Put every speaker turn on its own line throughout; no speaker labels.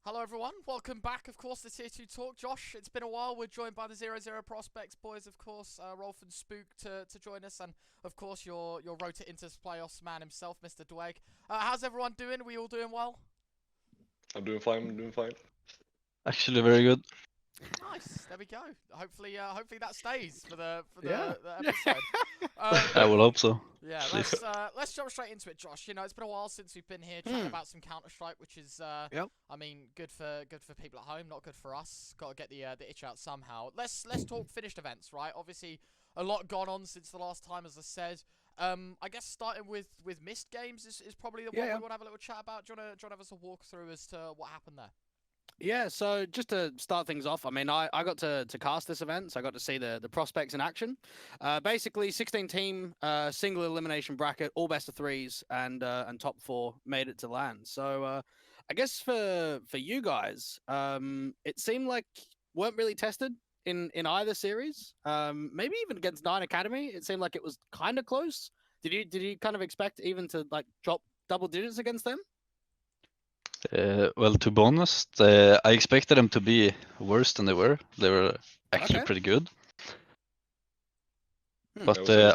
Hello everyone, welcome back, of course, to Tier 2 Talk. Josh, it's been a while. We're joined by the 0-0 Prospects boys, of course, Ro1f and spooke to join us, and of course your Road to Inter's playoffs man himself, Mr. Dweg. How's everyone doing? Are we all doing well?
I'm doing fine.
Actually, very good.
Nice, there we go. Hopefully that stays for the
Yeah.
episode.
I will hope so.
Yeah, let's jump straight into it, Josh. You know, it's been a while since we've been here chatting about some Counter-Strike, which is,
Yep.
I mean, good for people at home, not good for us. Got to get the itch out somehow. Let's talk finished events, right? Obviously, a lot gone on since the last time, as I said. I guess starting with MistGames is probably the one we want to have a little chat about. Do you want to have us a walkthrough as to what happened there?
Yeah, so just to start things off, I mean, I got to cast this event, so I got to see the prospects in action. Basically, 16-team single elimination bracket, all best of threes, and top four made it to land. So I guess for you guys, it seemed like weren't really tested in either series. Maybe even against Nine Academy, it seemed like it was kind of close. Did you kind of expect even to like drop double digits against them?
Well, to be honest, I expected them to be worse than they were. They were actually pretty good. But I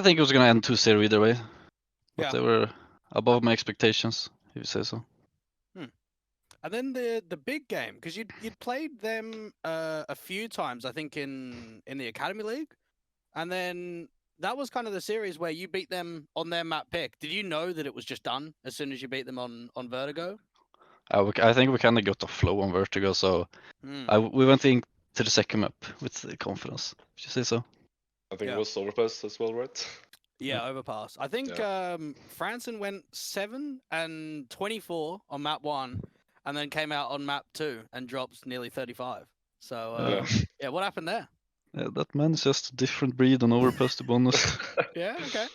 think it was going to end 2-0 either way. But they were above my expectations, if you say so.
And then the big game, because you'd played them a few times, I think in the Academy League, and then that was kind of the series where you beat them on their map pick. Did you know that it was just done as soon as you beat them on Vertigo?
I think we kind of got a flow on Vertigo, so we went into the second map with confidence, if you say so.
I think it was Overpass as well, right?
Yeah, Overpass. I think Franson went 7 and 24 on map 1, and then came out on map 2 and dropped nearly 35. So yeah, what happened there?
Yeah, that man is just a different breed on Overpass, to be honest.
Yeah, okay.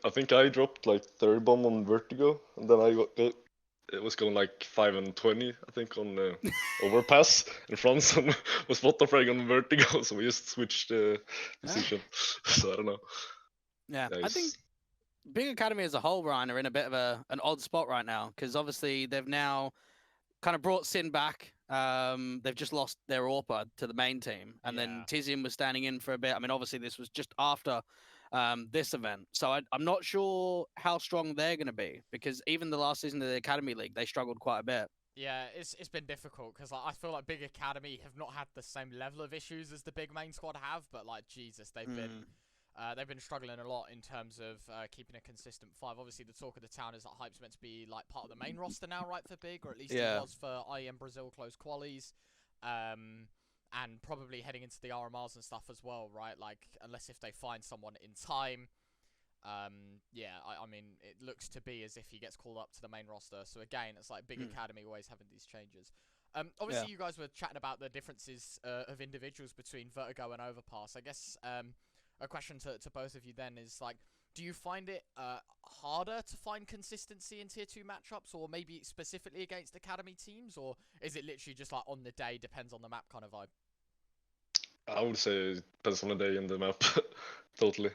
I think I dropped like 30 bomb on Vertigo, and then it was going like 5 and 20, I think, on Overpass. And Franson was bottom frag on Vertigo, so we just switched position. So I don't know.
Yeah, I think Big Academy as a whole, Ryan, are in a bit of an odd spot right now, because obviously they've now kind of brought Sin back. They've just lost their AWPer to the main team, and then Tizian was standing in for a bit. I mean, obviously this was just after this event, so I'm not sure how strong they're going to be, because even the last season of the Academy League, they struggled quite a bit.
Yeah, it's been difficult, because I feel like Big Academy have not had the same level of issues as the big main squad have, but like Jesus, they've been struggling a lot in terms of keeping a consistent 5. Obviously, the talk of the town is that Hype's meant to be like part of the main roster now, right, for Big, or at least it was for IEM Brazil Closed Qualies, and probably heading into the RMRs and stuff as well, right? Like, unless if they find someone in time, yeah, I mean, it looks to be as if he gets called up to the main roster. So again, it's like Big Academy always having these changes. Obviously, you guys were chatting about the differences of individuals between Vertigo and Overpass. I guess a question to both of you then is, like, do you find it harder to find consistency in Tier 2 matchups, or maybe specifically against Academy teams, or is it literally just like on the day, depends on the map kind of vibe?
I would say it depends on the day and the map, totally.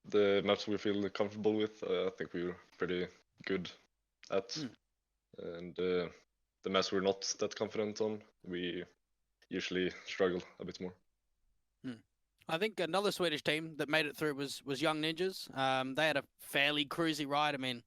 The maps we feel comfortable with, I think we're pretty good at. And the maps we're not that confident on, we usually struggle a bit more.
I think another Swedish team that made it through was Young Ninjas. They had a fairly cruisy ride. I mean,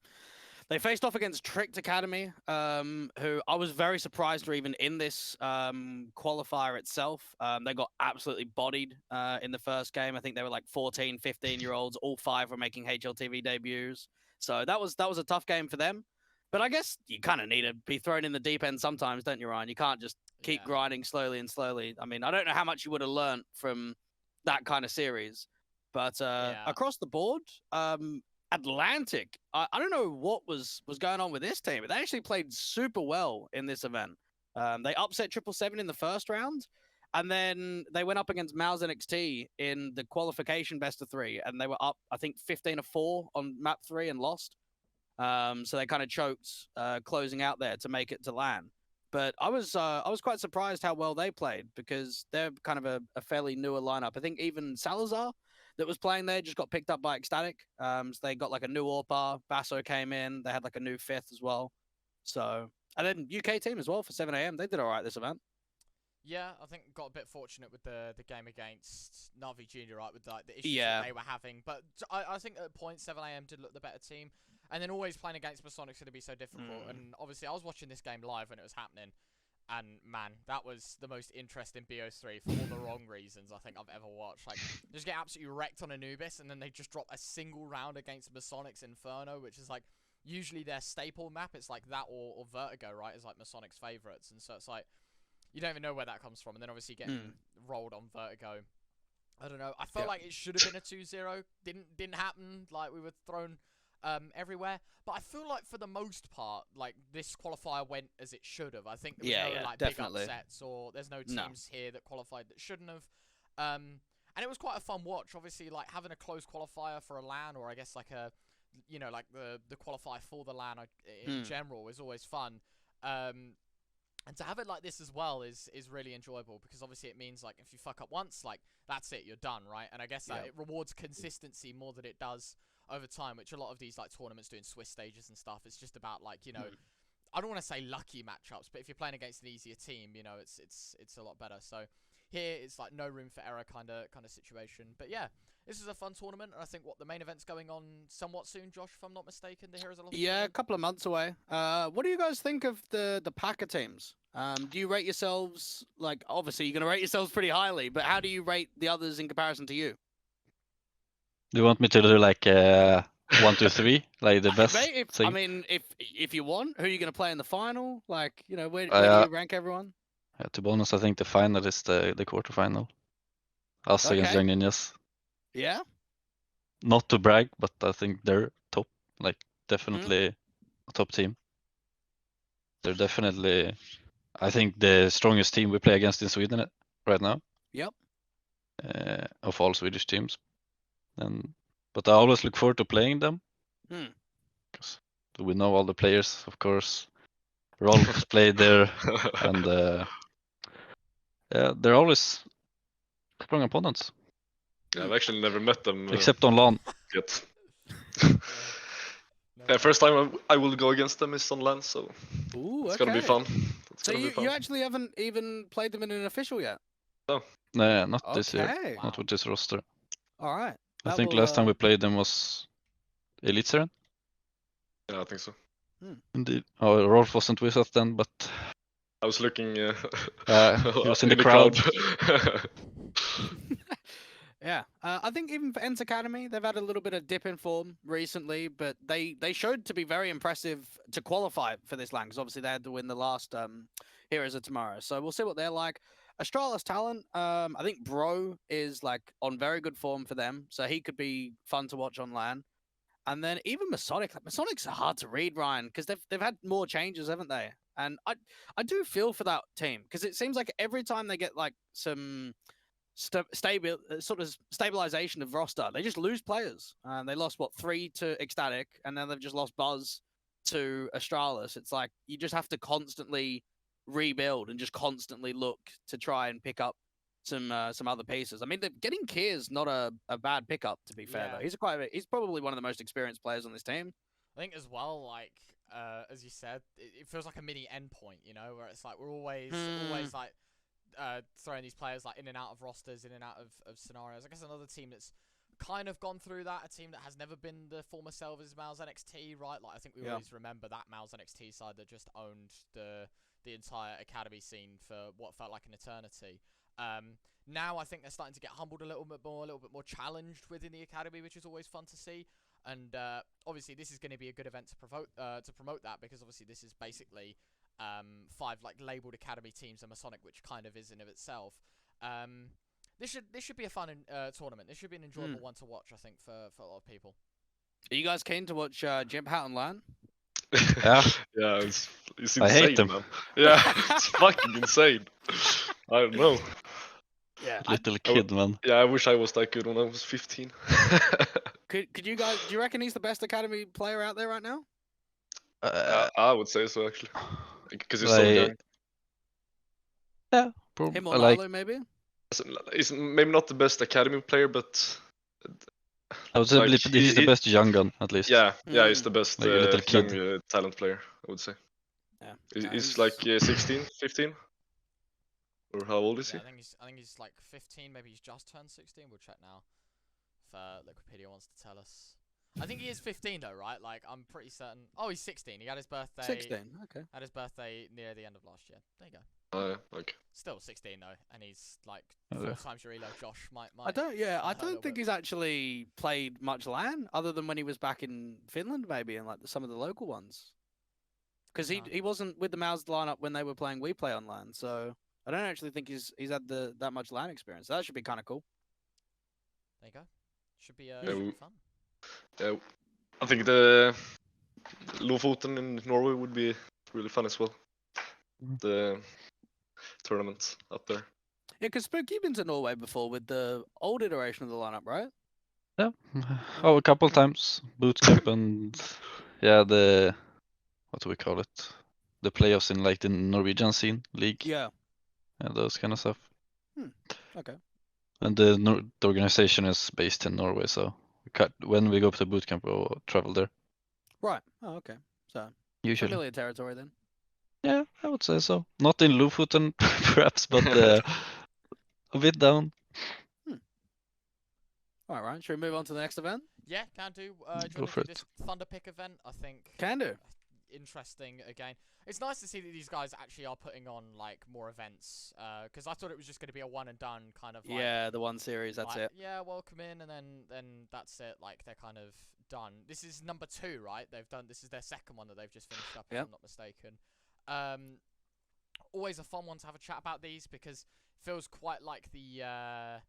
they faced off against Tricked Academy, who I was very surprised are even in this qualifier itself. They got absolutely bodied in the first game. I think they were like 14, 15-year-olds. All 5 were making HLTV debuts. So that was a tough game for them. But I guess you kind of need to be thrown in the deep end sometimes, don't you, Ryan? You can't just keep grinding slowly and slowly. I mean, I don't know how much you would have learned from that kind of series. But across the board, Atlantic, I don't know what was going on with this team, but they actually played super well in this event. They upset 777 in the first round, and then they went up against Mouse NXT in the qualification best of 3, and they were up, I think, 15-4 on map 3 and lost. So they kind of choked closing out there to make it to LAN. But I was quite surprised how well they played, because they're kind of a fairly newer lineup. I think even Salazar that was playing there just got picked up by Ecstatic. So they got like a new AWPer. Basso came in. They had like a new 5th as well. So, and then UK team as well for 7 AM. They did all right this event.
Yeah, I think got a bit fortunate with the game against Navi Junior, right, with like the issues
Yeah.
that they were having. But I think at point 7 AM did look the better team, and then always playing against Masonics going to be so difficult. And obviously, I was watching this game live when it was happening, and man, that was the most interesting BO3 for all the wrong reasons I think I've ever watched. Like, just get absolutely wrecked on Anubis, and then they just drop a single round against Masonics Inferno, which is like usually their staple map. It's like that or Vertigo, right? Is like Masonics' favorites, and so it's like, you don't even know where that comes from, and then obviously getting rolled on Vertigo. I don't know. I felt like it should have been a 2-0. Didn't happen. Like, we were thrown everywhere. But I feel like for the most part, like, this qualifier went as it should have. I think there was no like
definitely.
big upsets, or there's no teams here that qualified that shouldn't have. And it was quite a fun watch. Obviously, like having a closed qualifier for a LAN, or I guess like a, you know, like the qualifier for the LAN in general is always fun. And to have it like this as well is really enjoyable, because obviously it means like if you fuck up once, like that's it, you're done, right? And I guess that it rewards consistency more than it does over time, which a lot of these like tournaments doing Swiss stages and stuff, it's just about like, you know, I don't want to say lucky matchups, but if you're playing against an easier team, you know, it's a lot better. So here it's like no room for error kind of situation. But yeah, this is a fun tournament, and I think the main event's going on somewhat soon, Josh, if I'm not mistaken. The Heroes of Lofoten.
Yeah, a couple of months away. What do you guys think of the Packer teams? Do you rate yourselves, like, obviously you're going to rate yourselves pretty highly, but how do you rate the others in comparison to you?
Do you want me to do like 1, 2, 3, like the best
Mate,
thing?
I mean, if you want, who are you going to play in the final? Like, you know, where do you rank everyone?
To be honest, I think the final is the quarterfinal. Us against Young Ninjas.
Yeah?
Not to brag, but I think they're top. Like, definitely a top team. They're definitely, I think, the strongest team we play against in Sweden right now.
Yep.
Of all Swedish teams. But I always look forward to playing them. Because we know all the players, of course. Ro1f's played there, and yeah, they're always strong opponents.
Yeah, I've actually never met them.
Except on LAN.
Yet. Yeah, first time I will go against them is on LAN, so it's gonna be fun.
So you actually haven't even played them in an official yet?
No.
No, not this year.
Wow.
Not with this roster.
All right.
I think last time we played them was Elisa.
Yeah, I think so.
Indeed. Oh, Ro1f wasn't with us then, but
I was looking.
he was in the crowd.
Yeah, I think even for Ents Academy, they've had a little bit of dip in form recently, but they showed to be very impressive to qualify for this LAN, because obviously they had to win the last Heroes of Tomorrow. So we'll see what they're like. Astralis Talent, I think Bro is like on very good form for them, so he could be fun to watch on LAN. And then even Masonic, Masonics are hard to read, Ryan, because they've had more changes, haven't they? And I do feel for that team, because it seems like every time they get like some stabilization of roster, they just lose players. And they lost 3 to Ecstatic, and then they've just lost Buzz to Astralis. It's like you just have to constantly rebuild and just constantly look to try and pick up some other pieces. I mean, getting Kier's not a bad pickup, to be fair, though. He's probably one of the most experienced players on this team.
I think as well, like as you said, it feels like a mini endpoint, you know, where it's like we're always like throwing these players like in and out of rosters, in and out of scenarios. I guess another team that's kind of gone through that, a team that has never been the former self, is Mal's NXT, right? Like, I think we always remember that Mal's NXT side that just owned the entire academy scene for what felt like an eternity. Now I think they're starting to get humbled a little bit more challenged within the academy, which is always fun to see. And obviously this is going to be a good event to promote that, because obviously this is basically 5 like labeled academy teams and Masonic, which kind of is in of itself. This should be a fun tournament. This should be an enjoyable one to watch, I think, for a lot of people.
Are you guys keen to watch Jimp Hat on LAN?
Yeah.
Yeah, it's insane,
I hate them.
man. Yeah, it's fucking insane. I don't know.
Yeah,
Little kid, man.
Yeah, I wish I was that good when I was 15.
Could you guys? Do you reckon he's the best academy player out there right now?
I would say so, actually, because he's so young.
Yeah, probably.
Him or Lalo, maybe?
He's maybe not the best academy player, but
I would say he's the best young gun, at least.
Yeah, he's the best
like a little kid.
young talent player, I would say.
Yeah.
He's like 16, 15? Or how old is
Yeah,
he?
I think he's like 15. Maybe he's just turned 16. We'll check now. If Liquipedia wants to tell us. I think he is 15 though, right? Like I'm pretty certain. Oh, he's 16. He had his birthday.
16. Okay.
Had his birthday near the end of last year. There you go.
Oh, yeah, okay.
Still 16 though, and he's like
Oh,
4
yeah.
times your elo. Josh might.
I don't. Yeah, I
a little
don't think
bit.
he's actually played much LAN other than when he was back in Finland, maybe, and like some of the local ones. Because he wasn't with the Mouse lineup when they were playing We Play on LAN, so I don't actually think he's had that much LAN experience. So that should be kind of cool.
There you go. Should be fun.
Yeah, I think the Lofoten in Norway would be really fun as well. The tournaments up there.
Yeah, because Spooke, you've been to Norway before with the old iteration of the lineup, right?
Yeah. Oh, a couple times. Bootcamp and yeah, the what do we call it? The playoffs in like the Norwegian scene league.
Yeah.
And those kind of stuff.
Okay.
And the organization is based in Norway, so when we go up to bootcamp, we'll travel there.
Right. Oh, okay. So
Usually.
familiar territory then.
Yeah, I would say so. Not in Lofoten, perhaps, but a bit down.
All right. Should we move on to the next event?
Yeah, can do. Do
Go
you want
for
to do this Thunderpick event? I think.
Can do.
Interesting again. It's nice to see that these guys actually are putting on like more events. Because I thought it was just going to be a one and done kind of. Like,
Yeah, the one series. That's
like,
it.
Yeah, welcome in, and then that's it. Like they're kind of done. This is number 2, right? This is their second one that they've just finished up. If I'm not mistaken. Always a fun one to have a chat about these because it feels quite like the.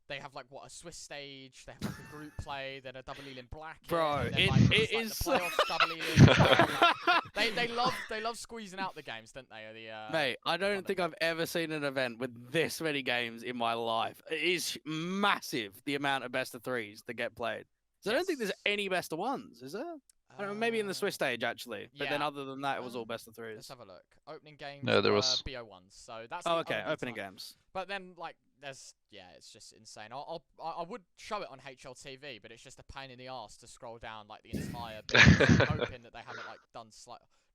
They have like what, a Swiss stage, they have like a group play, then a double in black.
Bro,
it is the playoffs double they love squeezing out the games, don't they?
Mate, I don't think I've ever seen an event with this many games in my life. It is massive, the amount of best of 3s that get played. So I don't think there's any best of 1s, is there? I don't know, maybe in the Swiss stage actually, but then other than that, it was all best of 3s.
Let's have a look. Opening games.
No, there was
BO1s, so that's.
Oh, okay, opening games.
But then like it's just insane. I would show it on HLTV, but it's just a pain in the ass to scroll down like the entire bit. So I'm hoping that they haven't like done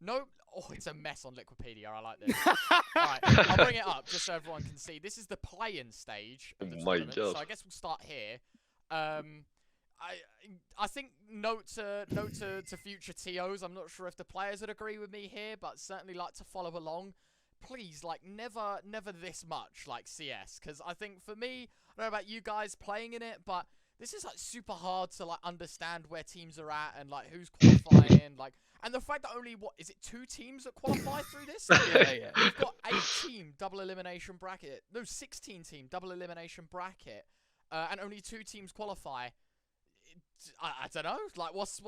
No, it's a mess on Liquipedia. I like this. Alright, I'll bring it up just so everyone can see. This is the play-in stage of the tournament. So I guess we'll start here. I think note to future TOs. I'm not sure if the players would agree with me here, but certainly like to follow along. Please, like never this much like CS, because I think for me, I don't know about you guys playing in it, but this is like super hard to like understand where teams are at and like who's qualifying, like, and the fact that only 2 teams that qualify through this? Yeah. We've got 8-team double elimination bracket, no 16-team double elimination bracket, and only 2 teams qualify. I don't know. Like, what's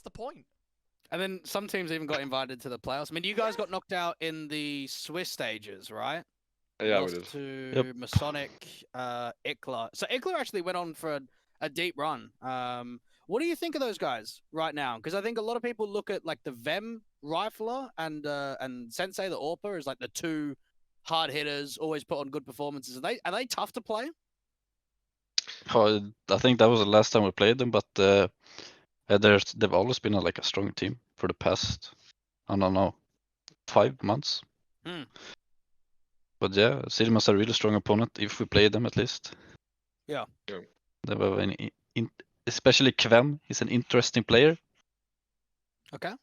the point?
And then some teams even got invited to the playoffs. I mean, you guys got knocked out in the Swiss stages, right?
Yeah,
Lost
we did.
to Masonic, Ikla. So Ikla actually went on for a deep run. What do you think of those guys right now? Because I think a lot of people look at like the Vem Rifler and Sensei the Orpa as like the 2 hard hitters, always put on good performances. Are they tough to play?
Oh, I think that was the last time we played them, but they've always been like a strong team for the past, I don't know, 5 months. But yeah, Silma's a really strong opponent if we play them at least.
Yeah.
They have especially Kvem. He's an interesting player.
Okay.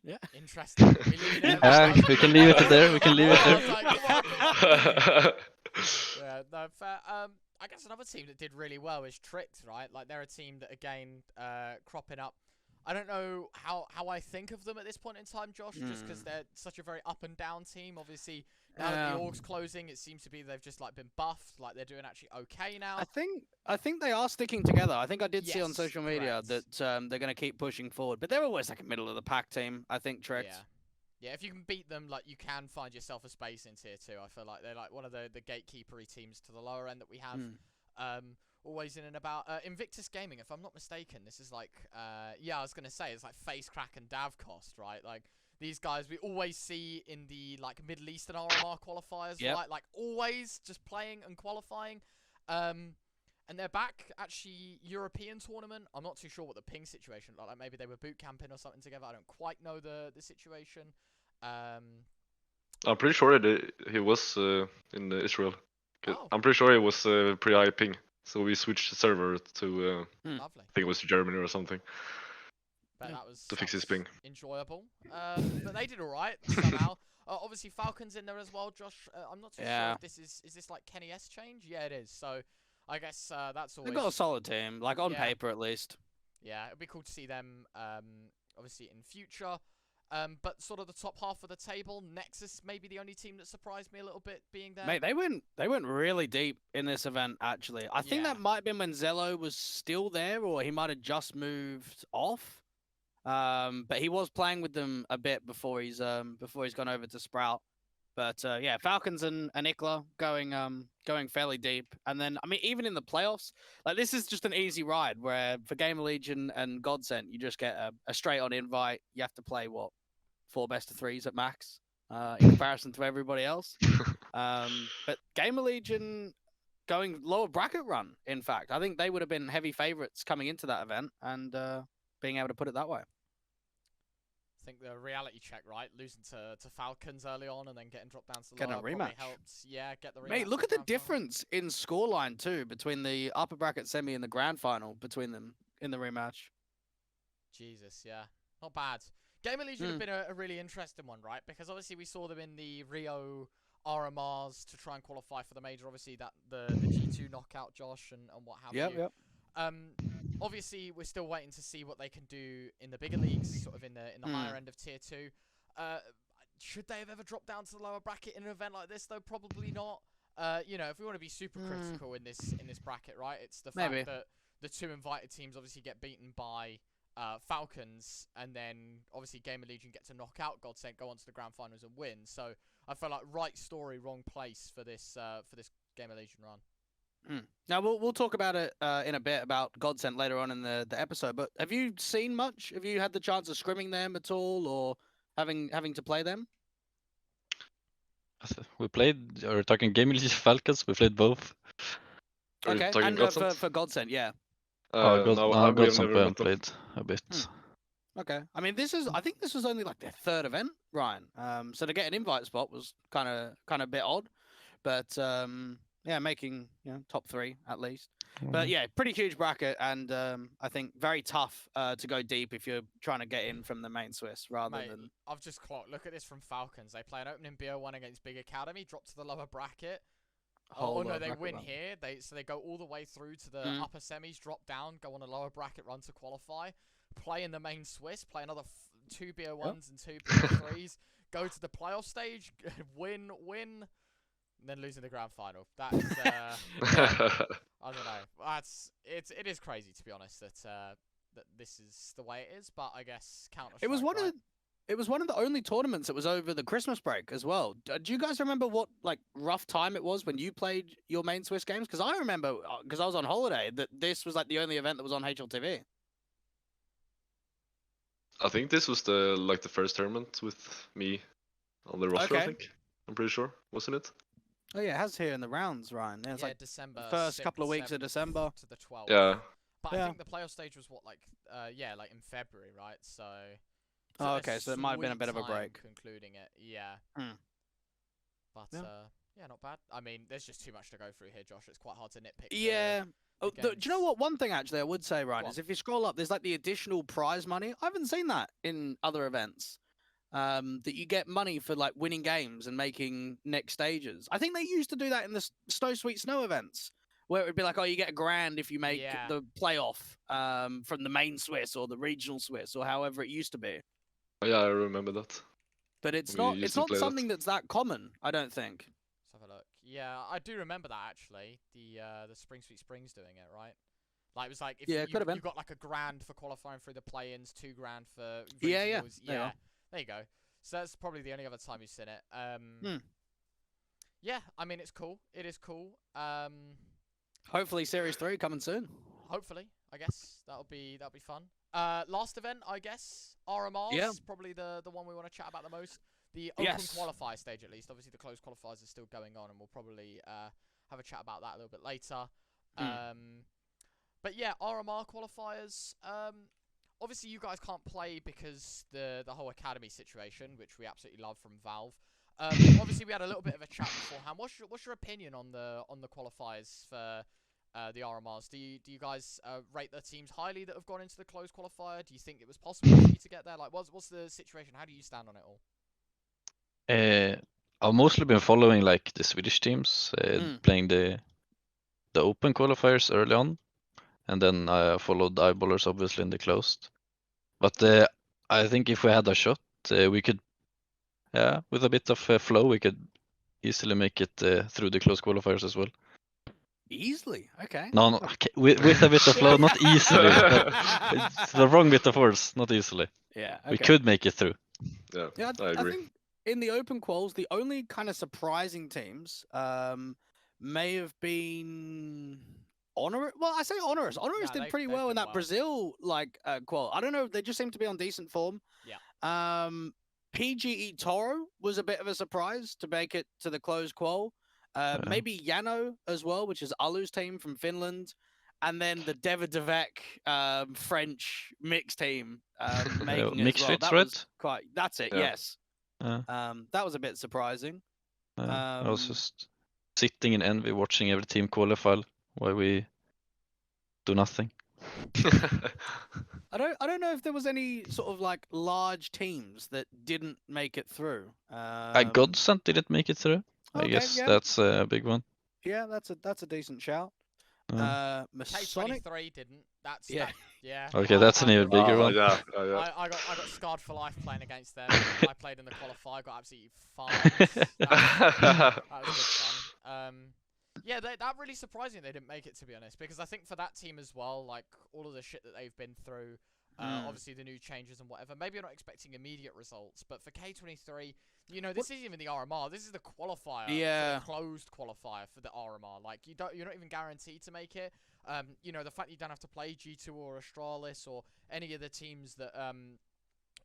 Yeah.
Interesting. We leave it
there. We can leave it there. We can leave it there.
Yeah, no, fair. I guess another team that did really well is Tricked, right? Like they're a team that again cropping up. I don't know how I think of them at this point in time, Josh, just because they're such a very up and down team. Obviously, now that the org's closing, it seems to be they've just like been buffed. Like they're doing actually okay now.
I think they are sticking together. I think I did see on social media that they're going to keep pushing forward, but they're always like a middle of the pack team. I think Tricked.
Yeah, if you can beat them, like you can find yourself a space in tier 2. I feel like they're like one of the gatekeepery teams to the lower end that we have. Always in and about. Invictus Gaming, if I'm not mistaken, this is like, yeah, I was going to say, it's like FaceCrack and Davcost, right? Like, these guys we always see in the, like, Middle Eastern RMR qualifiers, right? Like, always just playing and qualifying. And they're back, actually, European tournament. I'm not too sure what the ping situation looked like. Maybe they were boot camping or something together. I don't quite know the situation.
I'm pretty sure he was in Israel.
Oh.
I'm pretty sure it was pre-high ping, so we switched the server to
Lovely.
I think it was Germany or something.
But that was
to fix his ping.
enjoyable. But they did all right somehow. Obviously Falcons in there as well, Josh. I'm not too sure if this is this like Kenny S change? Yeah, it is. So I guess that's always.
They've got a solid team, like on paper at least.
Yeah, it'd be cool to see them obviously in future. But sort of the top half of the table, Nexus maybe the only team that surprised me a little bit being there.
Mate, they went really deep in this event actually. I think that might have been when Zello was still there, or he might have just moved off. But he was playing with them a bit before he's gone over to Sprout. But yeah, Falcons and Ikla going fairly deep, and then I mean even in the playoffs, like this is just an easy ride where for Gamer Legion and Godsent you just get a straight on invite. You have to play 4 best of 3s at max in comparison to everybody else. But Gamer Legion going lower bracket run. In fact, I think they would have been heavy favorites coming into that event, and being able to put it that way.
I think the reality check, right? Losing to Falcons early on and then getting dropped down to the
Getting
lower
a rematch.
helps. Yeah, get the rematch.
Mate, look at the difference in scoreline too between the upper bracket semi and the grand final between them in the rematch.
Jesus, yeah, not bad. Gamer Legion have been a really interesting one, right? Because obviously we saw them in the Rio RMRs to try and qualify for the major. Obviously that the G2 knockout, Josh, and what have you.
Yep.
Obviously, we're still waiting to see what they can do in the bigger leagues, sort of in the higher end of tier 2. Should they have ever dropped down to the lower bracket in an event like this, though? Probably not. You know, if we want to be super critical in this bracket, right? It's the fact that the 2 invited teams obviously get beaten by Falcons, and then obviously Gamer Legion get to knock out Godsent, go on to the grand finals and win. So I feel like right story, wrong place for this Gamer Legion run.
Now we'll talk about it in a bit about Godsent later on in the episode. But have you seen much? Have you had the chance of scrimming them at all, or having to play them?
We played, or talking Gaming Legion Falcons, we played both.
Okay, and for Godsent, yeah.
No, we have
Godsent
never
we
met them.
played a bit.
Okay, I mean I think this was only like their 3rd event, Ryan. So to get an invite spot was kind of a bit odd, but yeah, making top 3 at least. But yeah, pretty huge bracket, and I think very tough to go deep if you're trying to get in from the main Swiss rather than.
I've just clocked. Look at this from Falcons. They play an opening BO1 against Big Academy, drop to the lower bracket. Oh no, they win here. They go all the way through to the upper semis, drop down, go on a lower bracket run to qualify, play in the main Swiss, play another 2 BO1s and 2 BO3s, go to the playoff stage, win. And then losing the grand final. That is, I don't know. It is crazy to be honest that that this is the way it is. But I guess Counter-Strike.
It was one of the only tournaments that was over the Christmas break as well. Do you guys remember what rough time it was when you played your main Swiss games? Because I remember, because I was on holiday, that this was like the only event that was on HLTV.
I think this was the first tournament with me on the roster.
Okay.
I think I'm pretty sure, wasn't it?
Oh yeah, it has here in the rounds, Ryan. Yeah, it's like
December.
First couple of weeks of December
to the 12th.
Yeah.
But I think the playoff stage was like in February, right? So.
Oh, okay, so it might have been a bit of a break.
Concluding it, yeah. But yeah, not bad. I mean, there's just too much to go through here, Josh. It's quite hard to nitpick.
Yeah. Do you know what? One thing actually I would say, Ryan, is if you scroll up, there's like the additional prize money. I haven't seen that in other events. That you get money for like winning games and making next stages. I think they used to do that in the Snow Sweet Snow events, where it would be like, oh, you get $1,000 if you make the playoff from the main Swiss or the regional Swiss or however it used to be.
Yeah, I remember that.
But it's not something that's that common, I don't think.
Let's have a look. Yeah, I do remember that actually. The Spring Sweet Springs doing it, right? Like it was like if you got like $1,000 for qualifying through the play-ins, $2,000 for regionals. Yeah. There you go. So that's probably the only other time you've seen it. Yeah, I mean it's cool. It is cool.
Hopefully Series 3 coming soon.
Hopefully, I guess that'll be fun. Last event, I guess RMRs probably the one we want to chat about the most. The Open Qualifier stage, at least. Obviously, the Closed Qualifiers are still going on, and we'll probably have a chat about that a little bit later. But yeah, RMR qualifiers. obviously you guys can't play because the whole academy situation, which we absolutely love from Valve. Obviously we had a little bit of a chat beforehand. What's your opinion on the qualifiers for the RMRs? Do you guys rate the teams highly that have gone into the closed qualifier? Do you think it was possible for you to get there? Like, what's the situation? How do you stand on it all?
I've mostly been following like the Swedish teams, playing the open qualifiers early on, and then I followed the eyeballers obviously in the closed. But I think if we had a shot, we could, with a bit of flow, we could easily make it through the closed qualifiers as well.
Easily, okay.
No, okay. With a bit of flow, not easily. It's the wrong bit of words, not easily.
Yeah, okay.
We could make it through.
Yeah, I agree.
I think in the open quals, the only kind of surprising teams may have been Honor. Well, I say Honorous. Honorous did pretty well in that Brazil qual. I don't know. They just seem to be on decent form.
Yeah.
PGE Toro was a bit of a surprise to make it to the closed qual. Maybe Yano as well, which is Alu's team from Finland. And then the ReTr00 Dweg French mixed team making it
mixed
as well.
fits,
That
right?
was quite. That's it.
Yeah.
Yes. That was a bit surprising.
I was just sitting in envy, watching every team qualify while we do nothing.
I don't know if there was any sort of like large teams that didn't make it through.
Godsent didn't make it through. I guess that's a big one.
Yeah, that's a decent shout. Masonic
K23 didn't. That's
yeah.
Yeah.
Okay, that's an even bigger one.
Yeah.
I got scarred for life playing against them. I played in the qualifier, got absolutely farmed. That was good fun. Yeah, that really surprised me they didn't make it, to be honest, because I think for that team as well, like all of the shit that they've been through, obviously the new changes and whatever, maybe you're not expecting immediate results, but for K23, you know, this isn't even the RMR, this is the qualifier, the closed qualifier for the RMR. Like you're not even guaranteed to make it. You know, the fact that you don't have to play G2 or Astralis or any of the teams that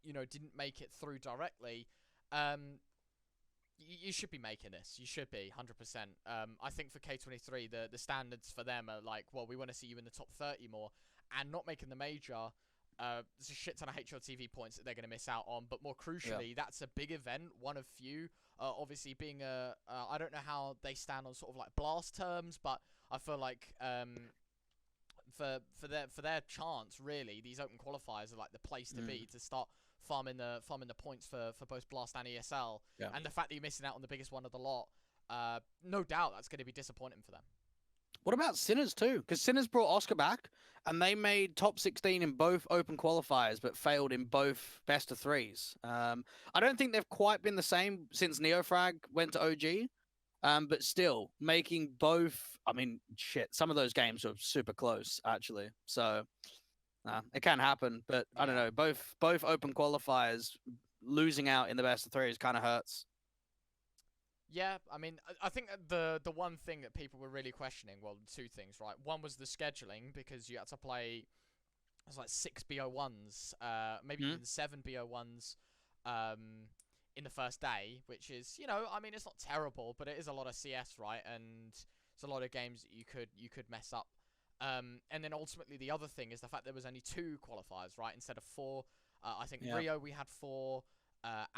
you know, didn't make it through directly. You should be making this. You should be 100%. I think for K23, the standards for them are like, well, we want to see you in the top 30 more, and not making the major. There's a shit ton of HLTV points that they're going to miss out on. But more crucially, that's a big event, one of few. Obviously, being I don't know how they stand on sort of like blast terms, but I feel like for their chance, really, these open qualifiers are like the place to be to start farming the points for both Blast and ESL. And the fact that you're missing out on the biggest one of the lot, no doubt that's going to be disappointing for them.
What about Sinners too? Because Sinners brought Oscar back, and they made top 16 in both open qualifiers, but failed in both best of threes. I don't think they've quite been the same since Neofrag went to OG, but still making both. I mean, shit, some of those games were super close actually. So. It can happen, but I don't know. Both open qualifiers losing out in the best of threes kind of hurts.
Yeah, I mean, I think the one thing that people were really questioning, well, two things, right? One was the scheduling, because you had to play, it was like 6 BO1s, maybe even 7 BO1s in the first day, which is, you know, I mean, it's not terrible, but it is a lot of CS, right? And it's a lot of games that you could mess up. And then ultimately the other thing is the fact there was only 2 qualifiers, right, instead of 4. I think Rio we had 4,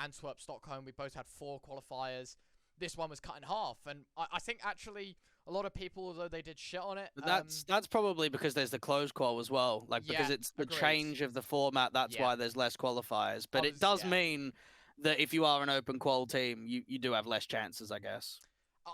Antwerp, Stockholm, we both had 4 qualifiers. This one was cut in half, and I think actually a lot of people, although they did shit on it,
that's probably because there's the closed qual as well, like because it's the change of the format. That's why there's less qualifiers, but it does mean that if you are an open qual team, you do have less chances, I guess.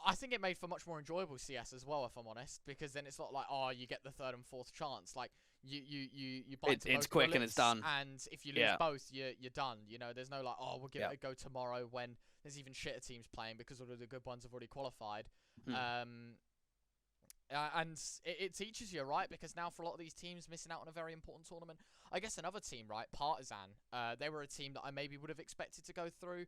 I think it made for much more enjoyable CS as well, if I'm honest, because then it's not like, oh, you get the 3rd and 4th chance. Like you bite
it's quick and it's done.
And if you lose both, you're done. You know, there's no like, oh, we'll give it a go tomorrow when there's even shitter teams playing because all of the good ones have already qualified. And it teaches you, right? Because now for a lot of these teams missing out on a very important tournament. I guess another team, right, Partizan, they were a team that I maybe would have expected to go through.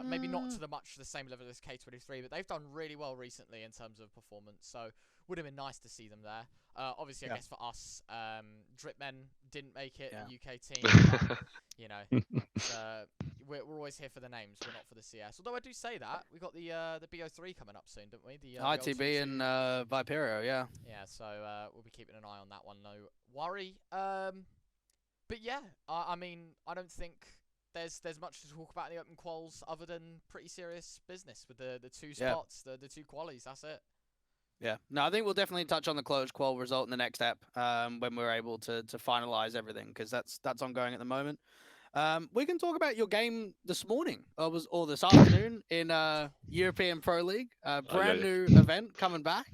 Maybe not to the same level as K23, but they've done really well recently in terms of performance, so would have been nice to see them there. Obviously, I guess for us, Dripmen didn't make it, the UK team, but, you know, we're always here for the names, we're not for the CS. Although I do say that, we got the BO3 coming up soon, don't we? The
ITB and Viperio,
Yeah, so we'll be keeping an eye on that one, no worry. But yeah, I mean, I don't think there's much to talk about in the open quals other than pretty serious business with the two spots, the two qualies. That's it.
Yeah. No, I think we'll definitely touch on the closed qual result in the next step when we're able to finalize everything, because that's ongoing at the moment. We can talk about your game this morning or this afternoon in European Pro League. Brand new event coming back.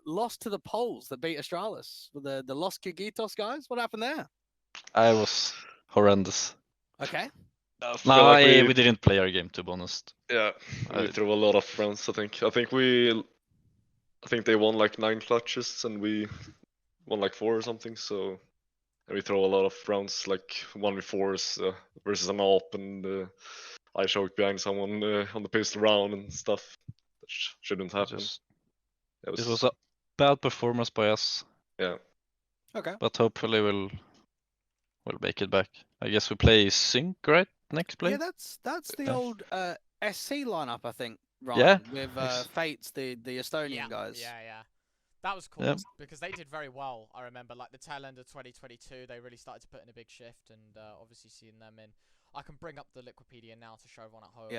Lost to the Poles that beat Astralis. The Los Quigitos guys. What happened there?
I was horrendous.
Okay.
No,
like
we didn't play our game, to be honest.
Yeah, we threw a lot of rounds. I think they won like 9 clutches and we won like 4 or something. So and we throw a lot of rounds, like 1v4s versus an op, and I choked behind someone on the pistol round and stuff. That shouldn't happen.
It was a bad performance by us.
Yeah.
Okay.
But hopefully we'll make it back. I guess we play Sync, right? Next play.
Yeah, that's the old SC lineup, I think. Ryan,
Yeah.
With Fates, the Estonian guys.
Yeah. That was cool because they did very well. I remember, like the tail end of 2022, they really started to put in a big shift, and obviously seeing them in. I can bring up the Liquipedia now to show everyone at home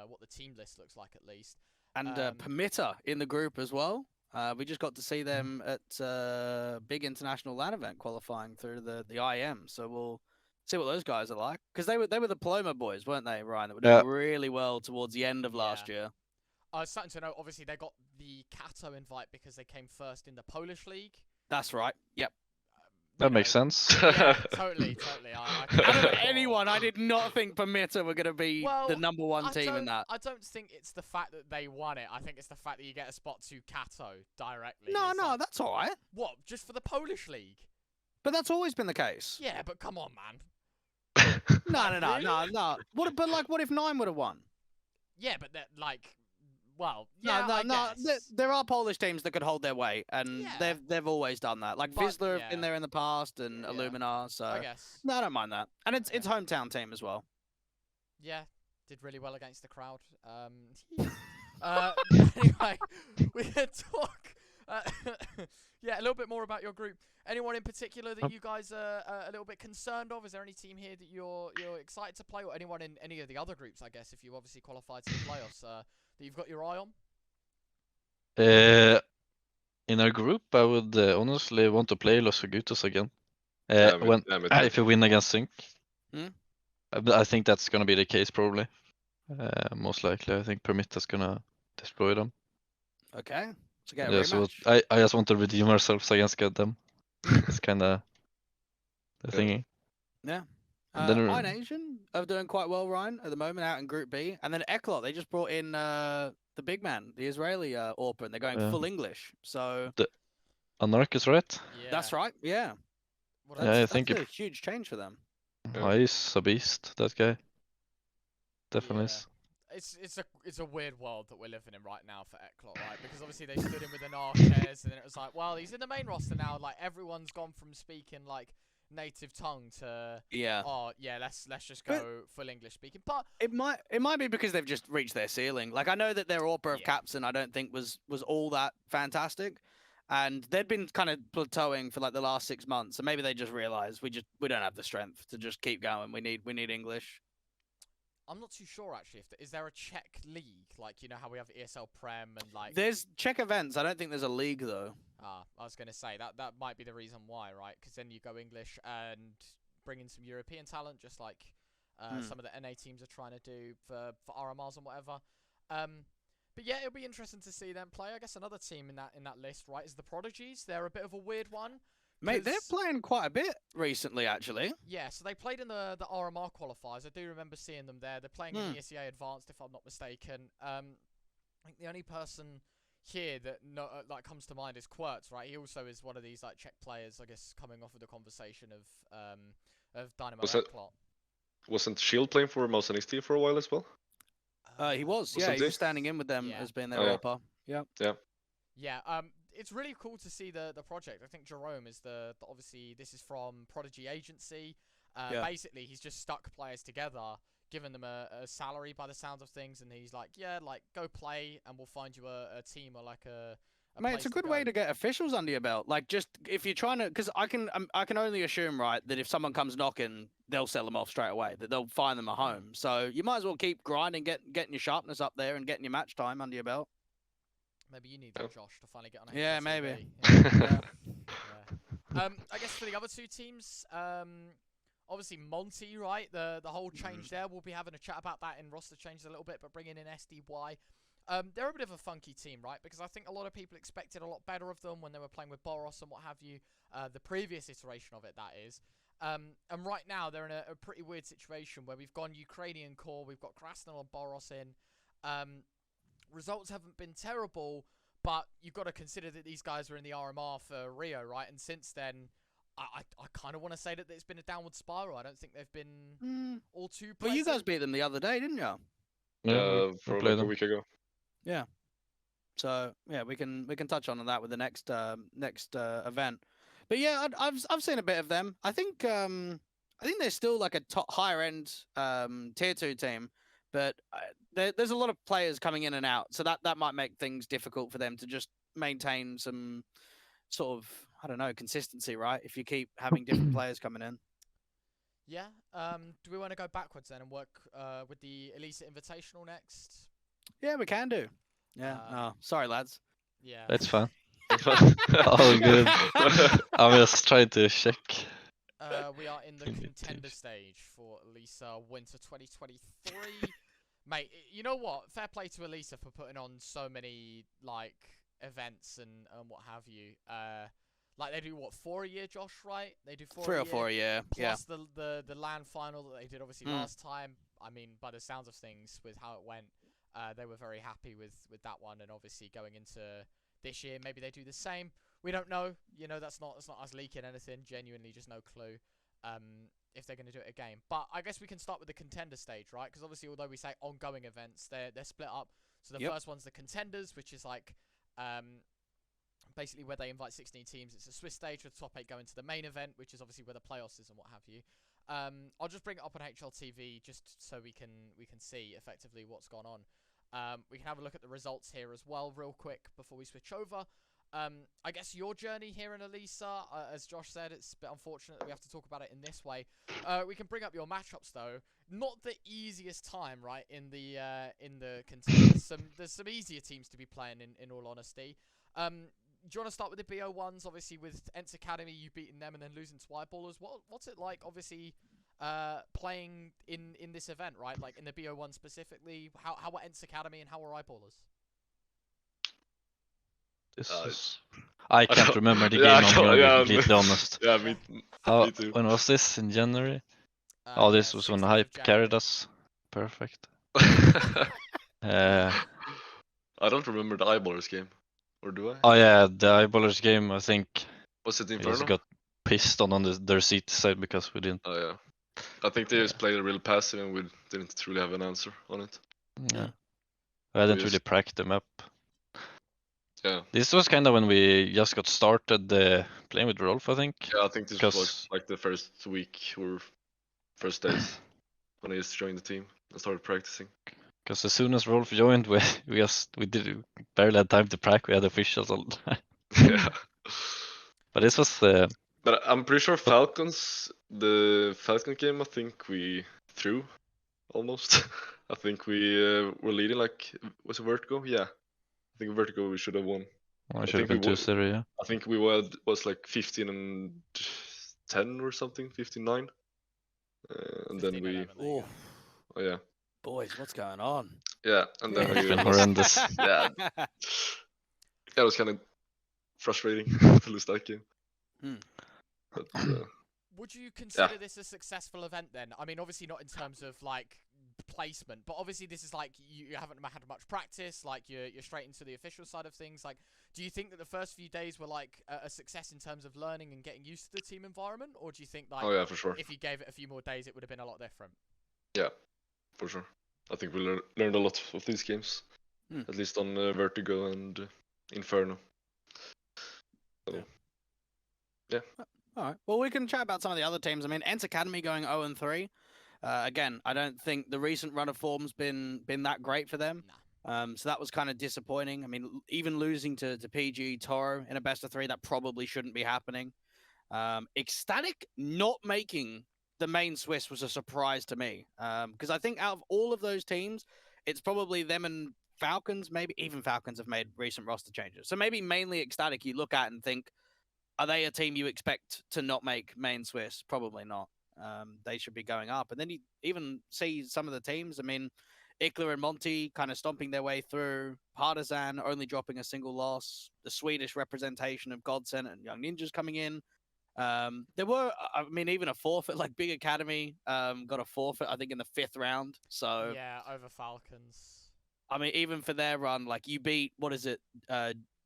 what the team list looks like at least.
And Permitter in the group as well. We just got to see them at big international LAN event qualifying through the IM. So we'll see what those guys are like, because they were the Paloma boys, weren't they, Ryan? That were doing really well towards the end of last year.
I was starting to know. Obviously, they got the Kato invite because they came first in the Polish league.
That's right. Yep.
That makes sense.
Yeah, totally.
Out of anyone, I did not think Permitter were going to be the #1 team in that.
I don't think it's the fact that they won it. I think it's the fact that you get a spot to Kato directly.
No, that's all right.
What? Just for the Polish league?
But that's always been the case.
Yeah, but come on, man.
No. What if 9 would have won?
Yeah, but no.
There are Polish teams that could hold their weight, and they've always done that. Like Vizsla have been there in the past, and Illuminar. So
I guess.
No, I don't mind that, and it's hometown team as well.
Yeah, did really well against the crowd. Anyway, we can talk. A little bit more about your group. Anyone in particular that you guys are a little bit concerned of? Is there any team here that you're excited to play, or anyone in any of the other groups? I guess if you obviously qualified to the playoffs, that you've got your eye on.
In our group, I would honestly want to play Los Agutos again. If we win against Sync. I think that's gonna be the case probably. Most likely, I think Permitta's gonna destroy them.
Okay. So
so I just want to redeem ourselves against them. It's kind of the thingy.
Yeah. Iron Asian are doing quite well, Ryan, at the moment out in Group B. And then Eklot, they just brought in the big man, the Israeli Orphan. They're going full English. So
the Anarchus, right?
Yeah. That's right, yeah.
I think
it's a huge change for them.
He's a beast, that guy. Definitely is.
It's a weird world that we're living in right now for Eklot, right? Because obviously they stood in with Anarchus, and then it was like, well, he's in the main roster now. Like everyone's gone from speaking like native tongue to let's just go full English speaking. But
it might be because they've just reached their ceiling. Like I know that their Orpa of Captain I don't think was all that fantastic, and they'd been kind of plateauing for like the last 6 months. So maybe they just realized we don't have the strength to just keep going. We need English.
I'm not too sure actually. Is there a Czech league, like you know how we have ESL Prem and like?
There's Czech events. I don't think there's a league though.
I was gonna say that might be the reason why, right? Because then you go English and bring in some European talent, just like some of the NA teams are trying to do for RMRs and whatever. But yeah, it'll be interesting to see them play. I guess another team in that list, right, is the Prodigies. They're a bit of a weird one.
Mate, they're playing quite a bit recently, actually.
Yeah, so they played in the RMR qualifiers. I do remember seeing them there. They're playing in the ESEA Advanced, if I'm not mistaken. I think the only person here that comes to mind is Quirtz, right? He also is one of these like Czech players, I guess, coming off of the conversation of Dynamo Eklot.
Wasn't Shield playing for Mausaniste for a while as well?
He was. Yeah, he was standing in with them as being their Orpa. Yeah.
It's really cool to see the project. I think Jerome is obviously this is from Prodigy Agency. Basically, he's just stuck players together, given them a salary by the sounds of things, and he's like, go play, and we'll find you a team or like a
Mate, it's a good way to get officials under your belt. Like, just if you're trying to, because I can only assume, right, that if someone comes knocking, they'll sell them off straight away. That they'll find them a home. So you might as well keep grinding, getting your sharpness up there, and getting your match time under your belt.
Maybe you need that, Josh, to finally get on.
Yeah,
HLTV.
maybe.
Yeah. I guess for the other two teams, obviously Monty, right? The whole change there. We'll be having a chat about that in roster changes a little bit, but bringing in SDY. They're a bit of a funky team, right? Because I think a lot of people expected a lot better of them when they were playing with Boros and what have you. The previous iteration of it, that is. And right now, they're in a pretty weird situation where we've gone Ukrainian core, we've got Krasnal and Boros in. Results haven't been terrible, but you've got to consider that these guys were in the RMR for Rio, right? And since then, I kind of want to say that it's been a downward spiral. I don't think they've been all too pleasant.
But you guys beat them the other day, didn't you?
Yeah, for like a week ago.
Yeah. So yeah, we can touch on that with the next event. But yeah, I've seen a bit of them. I think they're still like a higher end tier 2 team, but there's a lot of players coming in and out, so that might make things difficult for them to just maintain some sort of, I don't know, consistency, right? If you keep having different players coming in.
Yeah. Do we want to go backwards then and work with the Elisa Invitational next?
Yeah, we can do. Yeah. No, sorry, lads.
Yeah.
That's fine. Oh, good. I'm just trying to check.
We are in the contender stage for Elisa Winter 2023. Mate, you know what? Fair play to Elisa for putting on so many like events and what have you. Like they do what, 4 a year, Josh? Right? They do 4.
3 or 4 a year.
Plus the LAN final that they did obviously last time. I mean, by the sounds of things, with how it went, they were very happy with that one. And obviously going into this year, maybe they do the same. We don't know. You know, that's not us leaking anything. Genuinely, just no clue. If they're going to do it again. But I guess we can start with the contender stage, right? Because obviously, although we say ongoing events, they're split up. So the first one's the contenders, which is like basically where they invite 16 teams. It's a Swiss stage with the top 8 going to the main event, which is obviously where the playoffs is and what have you. I'll just bring it up on HLTV just so we can see effectively what's gone on. We can have a look at the results here as well real quick before we switch over. I guess your journey here in Elisa, as Josh said, it's a bit unfortunate that we have to talk about it in this way. We can bring up your matchups though. Not the easiest time, right? In the contenders, there's some easier teams to be playing in all honesty. Do you want to start with the BO1s? Obviously, with Ents Academy, you beating them and then losing to Eyeballers. What's it like? Obviously, playing in this event, right? Like in the BO1 specifically. How are Ents Academy and how are Eyeballers?
I can't remember the game. I'm gonna be completely honest.
Yeah, me too.
When was this? In January? This was when Hype carried us. Perfect.
I don't remember the Eyeballers game, or do I?
Oh yeah, the Eyeballers game. I think.
Was it Inferno?
We just got pissed on their seat side because we didn't.
Oh yeah. I think they just played a real passive and we didn't truly have an answer on it.
Yeah. I hadn't really practiced them up.
Yeah.
This was kind of when we just got started playing with Ro1f, I think.
Yeah, I think this was like the first week or first days when I just joined the team and started practicing.
Because as soon as Ro1f joined, we barely had time to practice. We had officials all the time.
Yeah.
But this was.
But I'm pretty sure the Falcon game, I think we threw almost. I think we were leading like, was it Vertigo? Yeah. I think Vertigo we should have won.
I should have been 2-0, yeah.
I think we was like 15-10 or something, 15-9. And then we...
Oh
yeah.
Boys, what's going on?
Yeah, and then
it's been horrendous.
Yeah. It was kind of frustrating to lose that game. But,
would you consider this a successful event then? I mean, obviously not in terms of like placement, but obviously this is like you haven't had much practice, like you're straight into the official side of things. Like, do you think that the first few days were like a success in terms of learning and getting used to the team environment, or do you think like
for sure,
if you gave it a few more days it would have been a lot different?
Yeah, for sure. I think we learned a lot of these games, at least on Vertigo and Inferno. So, yeah.
All right. Well, we can chat about some of the other teams. I mean, Ents Academy going 0-3. Again, I don't think the recent run of form's been that great for them. So that was kind of disappointing. I mean, even losing to PG Toro in a best of 3, that probably shouldn't be happening. Ecstatic not making the main Swiss was a surprise to me. Because I think out of all of those teams, it's probably them and Falcons, maybe even Falcons have made recent roster changes. So maybe mainly Ecstatic you look at and think, are they a team you expect to not make main Swiss? Probably not. They should be going up. And then you even see some of the teams. I mean, Ickler and Monty kind of stomping their way through. Partisan only dropping a single loss. The Swedish representation of Godsent and Young Ninjas coming in. There were, I mean, even a forfeit, like Big Academy got a forfeit, I think, in the 5th round. So
yeah, over Falcons.
I mean, even for their run, like you beat, what is it,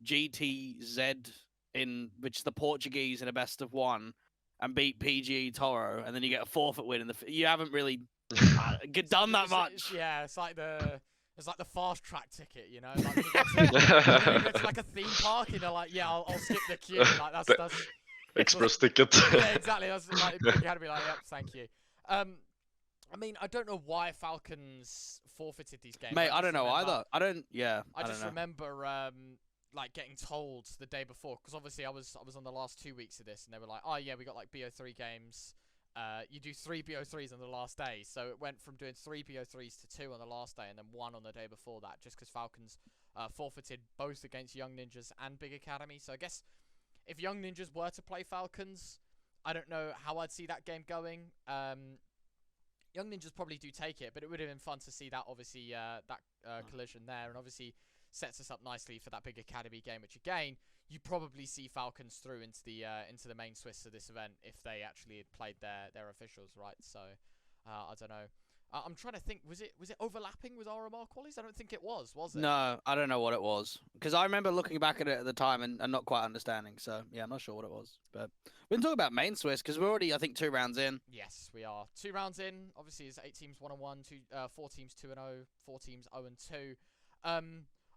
GTZ in which is the Portuguese in a best of 1, and beat PGE Toro, and then you get a forfeit win in the. You haven't really done that much.
Yeah, it's like the fast track ticket, you know. Like when you get to like a theme park, and you're like, yeah, I'll skip the queue. Like that's
Express ticket.
Yeah, exactly. That's like you had to be like, yep, thank you. I mean, I don't know why Falcons forfeited these games.
Mate, I don't know either. I don't. Yeah.
I just
don't know.
remember like getting told the day before, because obviously I was on the last 2 weeks of this, and they were like, oh yeah, we got like BO3 games. You do 3 BO3s on the last day, so it went from doing 3 BO3s to 2 on the last day, and then 1 on the day before that, just because Falcons forfeited both against Young Ninjas and Big Academy. So I guess if Young Ninjas were to play Falcons, I don't know how I'd see that game going. Young Ninjas probably do take it, but it would have been fun to see that, obviously, collision there, and obviously sets us up nicely for that Big Academy game, which again, you probably see Falcons through into the main Swiss of this event if they actually had played their officials, right? So, I don't know. I'm trying to think, was it overlapping with RMR qualies? I don't think it was it?
No, I don't know what it was. Because I remember looking back at it at the time and not quite understanding. So, yeah, I'm not sure what it was. But we can talk about main Swiss because we're already, I think, 2 rounds in.
Yes, we are. 2 rounds in. Obviously, it's 8 teams 1-1, 4 teams 2-0, 4 teams 0-2.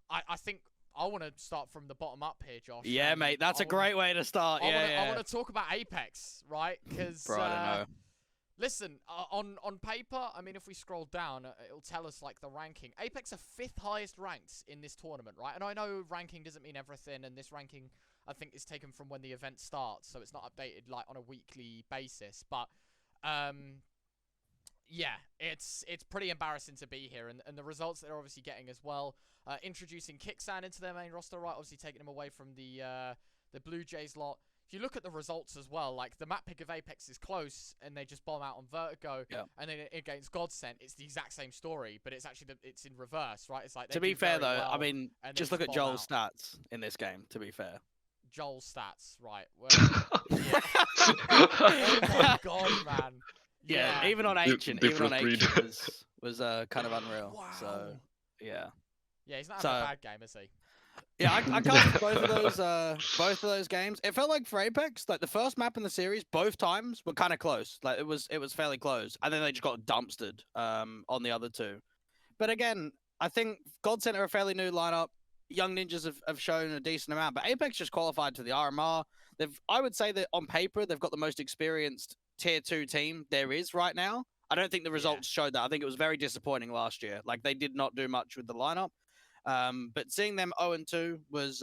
I think I want to start from the bottom up here, Josh.
Yeah, mate, that's a great way to start.
I want to talk about Apex, right? Because
Bro, I don't know.
Listen, on paper, I mean, if we scroll down, it'll tell us, like, the ranking. Apex are 5th highest ranked in this tournament, right? And I know ranking doesn't mean everything, and this ranking, I think, is taken from when the event starts, so it's not updated, like, on a weekly basis. But, yeah, it's pretty embarrassing to be here, and the results that they're obviously getting as well. Introducing Kicksan into their main roster, right? Obviously taking him away from the Blue Jays lot. If you look at the results as well, like the map pick of Apex is close, and they just bomb out on Vertigo, and then against Godsent, it's the exact same story, but it's actually it's in reverse, right? It's like
to be fair though,
well,
I mean, just look at Joel's stats in this game. To be fair,
Joel's stats, right? Well, oh my god, man!
Yeah, even on Ancient, was kind of unreal. Wow. So yeah,
he's not having a bad game, is he?
Yeah, I cast both of those games. It felt like for Apex, like the first map in the series, both times were kind of close. Like it was fairly close, and then they just got dumpstered on the other 2. But again, I think Godsent are a fairly new lineup. Young Ninjas have shown a decent amount, but Apex just qualified to the RMR. I would say that on paper they've got the most experienced tier 2 team there is right now. I don't think the results showed that. I think it was very disappointing last year. Like they did not do much with the lineup. But seeing them 0-2 was,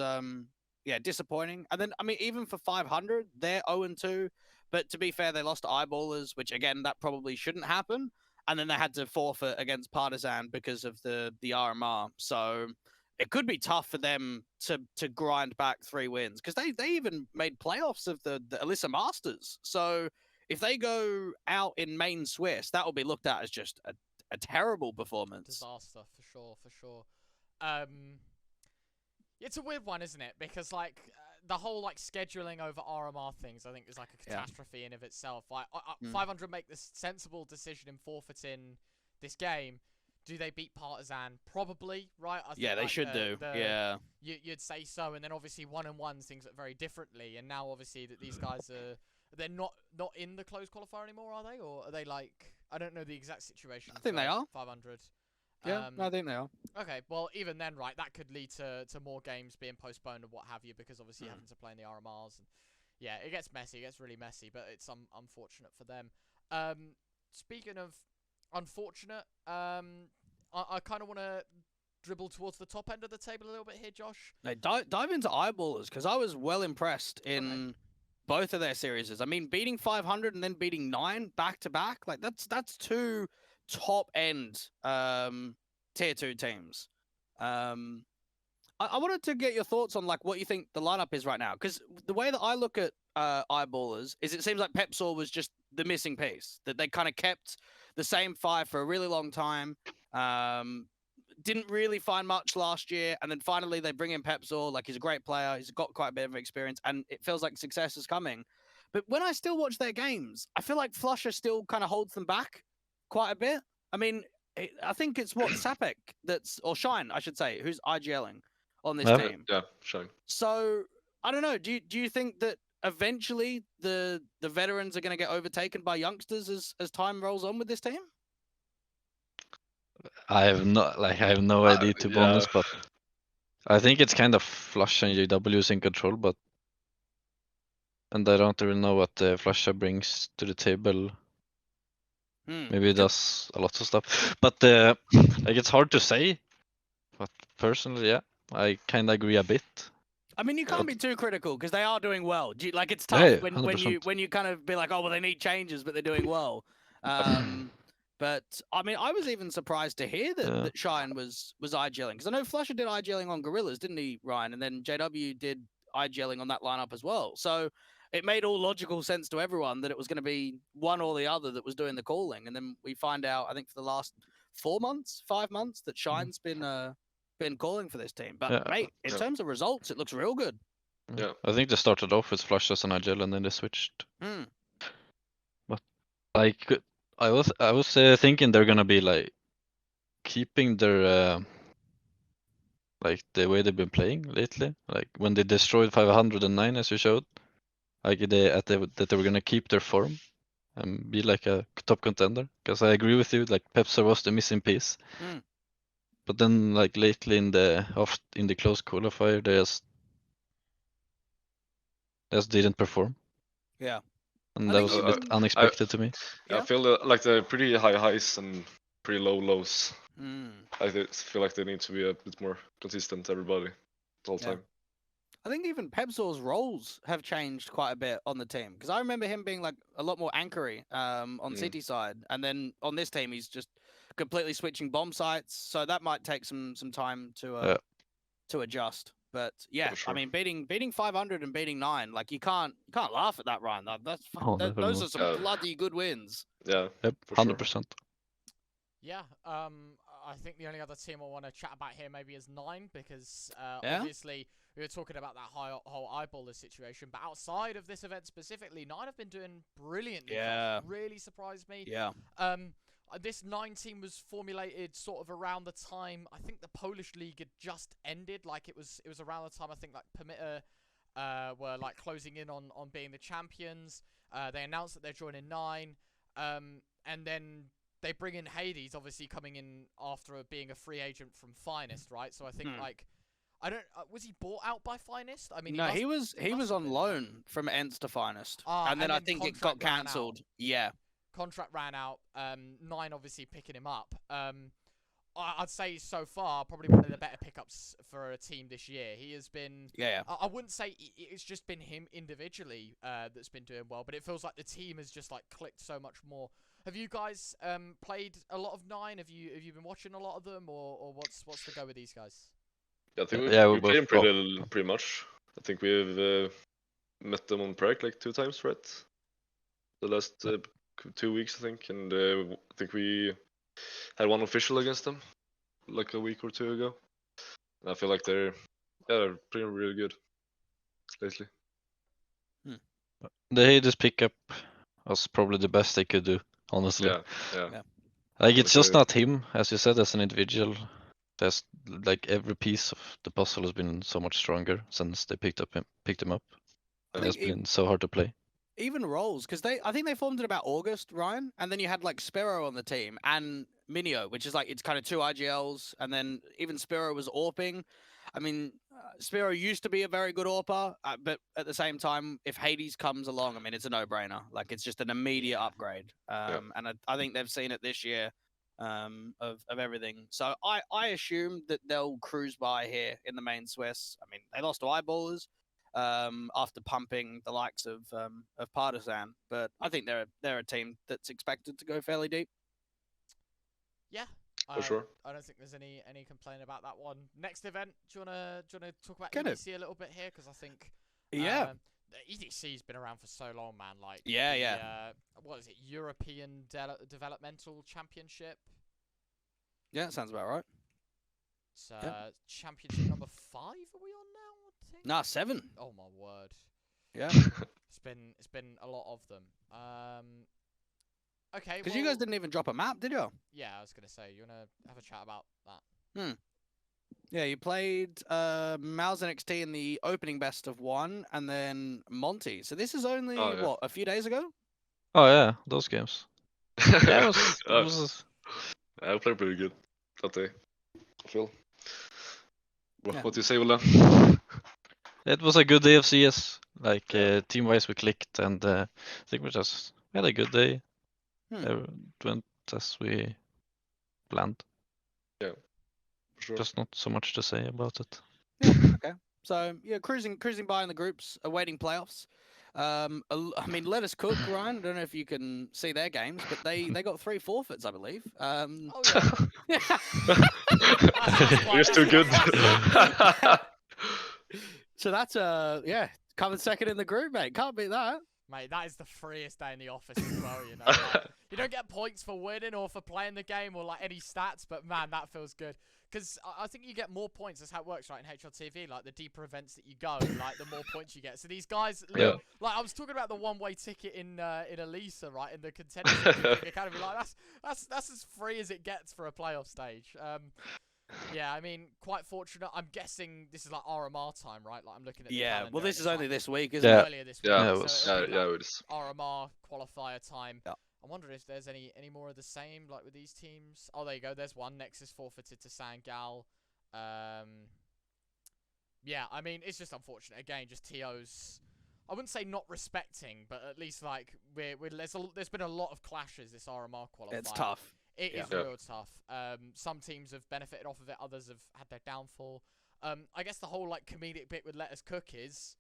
disappointing. And then, I mean, even for 500, they're 0-2. But to be fair, they lost to Eyeballers, which, again, that probably shouldn't happen. And then they had to forfeit against Partisan because of the RMR. So it could be tough for them to grind back 3 wins. Because they even made playoffs of the Elisa Masters. So if they go out in main Swiss, that will be looked at as just a terrible performance.
Disaster, for sure. It's a weird one, isn't it? Because like the whole like scheduling over RMR things, I think is like a catastrophe in of itself. Like 500 make the sensible decision in forfeiting this game. Do they beat Partisan? Probably, right? I think,
they should do.
You'd say so, and then obviously 1-1 things look very differently. And now obviously that these guys they're not in the closed qualifier anymore, are they? Or are they like I don't know the exact situation.
I think they are
500.
Yeah, I think they are.
Okay, well, even then, right, that could lead to more games being postponed and what have you, because obviously having to play in the RMRs. And yeah, it gets messy. It gets really messy, but it's unfortunate for them. Speaking of unfortunate, I kind of want to dribble towards the top end of the table a little bit here, Josh?
They dive into Eyeballers, because I was well impressed in both of their series. I mean, beating 500 and then beating 9 back to back, like that's 2 top end tier 2 teams. I wanted to get your thoughts on like what you think the lineup is right now, because the way that I look at Eyeballers is it seems like Pepsor was just the missing piece, that they kind of kept the same 5 for a really long time. Didn't really find much last year, and then finally they bring in Pepsor. Like, he's a great player, he's got quite a bit of experience, and it feels like success is coming. But when I still watch their games, I feel like Flusher still kind of holds them back quite a bit. I mean, I think it's what Sapek or Shine, I should say, who's IGLing on this team.
Yeah, Shine.
So I don't know. Do you think that eventually the veterans are going to get overtaken by youngsters as time rolls on with this team?
I have no idea, to be honest, but I think it's kind of Flush and JW in control, and I don't really know what Flusha brings to the table. Maybe it does a lot of stuff, but like, it's hard to say. But personally, yeah, I kind of agree a bit.
I mean, you can't be too critical because they are doing well. Like, it's tough when you kind of be like, oh well, they need changes, but they're doing well. But I mean, I was even surprised to hear that Shine was IGLing, because I know Flusher did IGLing on Gorillas, didn't he, Ryan? And then JW did IGLing on that lineup as well. So it made all logical sense to everyone that it was going to be one or the other that was doing the calling. And then we find out, I think for the last 5 months, that Shine's been calling for this team. But mate, in terms of results, it looks real good.
Yeah,
I think they started off with Flush as an IGL, and then they switched. But like, I was thinking they're gonna be like keeping their like the way they've been playing lately. Like when they destroyed 509, as you showed, like that they were gonna keep their form and be like a top contender. Because I agree with you, like Pepsor was the missing piece. But then, like lately in the closed qualifier, they just didn't perform.
Yeah.
And that was a bit unexpected to me.
I feel like they're pretty high highs and pretty low lows. I feel like they need to be a bit more consistent, everybody, the whole time.
I think even Pepsor's roles have changed quite a bit on the team, because I remember him being like a lot more anchory on City side, and then on this team he's just completely switching bomb sites. So that might take some time to adjust. But yeah, I mean, beating 500 and beating 9, like you can't laugh at that, Ryan. Those are some bloody good wins.
Yeah,
yep, 100%.
Yeah, I think the only other team I want to chat about here maybe is 9, because obviously we were talking about that whole eyeballer situation, but outside of this event specifically, 9 have been doing brilliantly.
Yeah,
really surprised me.
Yeah.
This 9 team was formulated sort of around the time I think the Polish league had just ended. Like it was around the time I think like Permitter were like closing in on being the champions. They announced that they're joining 9, and then they bring in Hades, obviously coming in after being a free agent from Finest, right? So I think like was he bought out by Finest? I mean,
no, he was on loan from Ents to Finest, and then I think it got cancelled. Yeah.
Contract ran out. 9 obviously picking him up. I'd say so far probably one of the better pickups for a team this year. He has been.
Yeah.
I wouldn't say it's just been him individually that's been doing well, but it feels like the team has just like clicked so much more. Have you guys played a lot of 9? Have you been watching a lot of them, or what's the go with these guys?
Yeah, I think we play them pretty much. I think we've met them on Prague like 2 times, right? The last 2 weeks, I think, and I think we had one official against them like a week or 2 ago. And I feel like they're playing really good lately.
The Hades pickup was probably the best they could do, honestly.
Yeah.
Like, it's just not him, as you said, as an individual. There's like every piece of the puzzle has been so much stronger since they picked him up. It has been so hard to play.
Even roles, because I think they formed in about August, Ryan, and then you had like Spiro on the team and Minio, which is like it's kind of 2 IGLs, and then even Spiro was AWPing. I mean, Spiro used to be a very good AWPer, but at the same time, if Hades comes along, I mean, it's a no-brainer. Like, it's just an immediate upgrade. And I think they've seen it this year. of everything. So I assume that they'll cruise by here in the main Swiss. I mean, they lost to Eyeballers after pumping the likes of Partisan, but I think they're a team that's expected to go fairly deep.
Yeah.
For sure.
I don't think there's any complaint about that one. Next event, do you wanna talk about
Get it.
EDC a little bit here? Because I think
Yeah.
the EDC's been around for so long, man. Like
Yeah.
What is it? European Developmental Championship.
Yeah, that sounds about right.
It's championship number 5. Are we on now? I think.
Nah, 7.
Oh my word.
Yeah.
It's been a lot of them. Okay.
Because you guys didn't even drop a map, did you?
Yeah, I was gonna say, you wanna have a chat about that?
Yeah, you played Malta NXT in the opening best of 1, and then Monty. So this is only what, a few days ago?
Oh yeah, those games. Yeah, it was
I played pretty good that day, I feel.
Yeah.
What do you say, Ola?
It was a good day of CS. Like team wise, we clicked, and I think we had a good day. It went as we planned.
Yeah, for sure.
Just not so much to say about it.
Yeah, okay. So yeah, cruising by in the groups, awaiting playoffs. I mean, Let Us Cook, Ryan. I don't know if you can see their games, but they got 3 forfeits, I believe.
Oh yeah.
You're still good.
So that's coming second in the group, mate. Can't beat that.
Mate, that is the freest day in the office as well, you know. Like, you don't get points for winning or for playing the game or like any stats, but man, that feels good. Because I think you get more points. That's how it works, right, in HLTV. Like, the deeper events that you go, like, the more points you get. So these guys, like, I was talking about the one-way ticket in Elisa, right, in the Contender Academy. Like, that's as free as it gets for a playoff stage. Yeah, I mean, quite fortunate. I'm guessing this is like RMR time, right? Like, I'm looking at the calendar,
well, this is only this week, isn't
Yeah.
it?
earlier this week.
Yeah,
it is.
RMR qualifier time.
Yeah.
I wonder if there's any more of the same, like with these teams. Oh, there you go. There's one. Nexus forfeited to Sangal. Yeah, I mean, it's just unfortunate. Again, just TOs. I wouldn't say not respecting, but at least like there's been a lot of clashes this RMR qualifier.
It's tough.
It is real tough. Some teams have benefited off of it. Others have had their downfall. I guess the whole like comedic bit with Let Us Cook is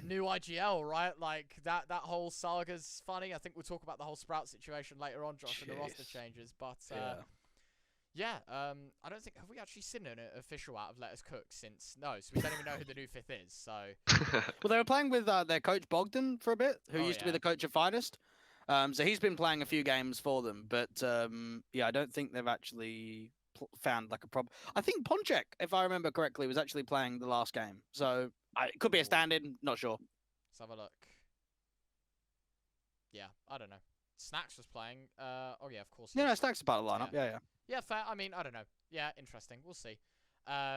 new IGL, right? Like that whole saga's funny. I think we'll talk about the whole Sprout situation later on, Josh, and the roster changes. But yeah, I don't think, have we actually seen an official out of Let Us Cook since? No, so we don't even know who the new 5th is. So
well, they were playing with their coach Bogdan for a bit, who used to be the coach of Finest. So he's been playing a few games for them, but yeah, I don't think they've actually found like a problem. I think Ponchek, if I remember correctly, was actually playing the last game. So it could be a stand-in, not sure.
Let's have a look. Yeah, I don't know. Snacks was playing. Oh yeah, of course.
Yeah, no, Snacks is part of the lineup. Yeah.
Yeah, fair. I mean, I don't know. Yeah, interesting. We'll see.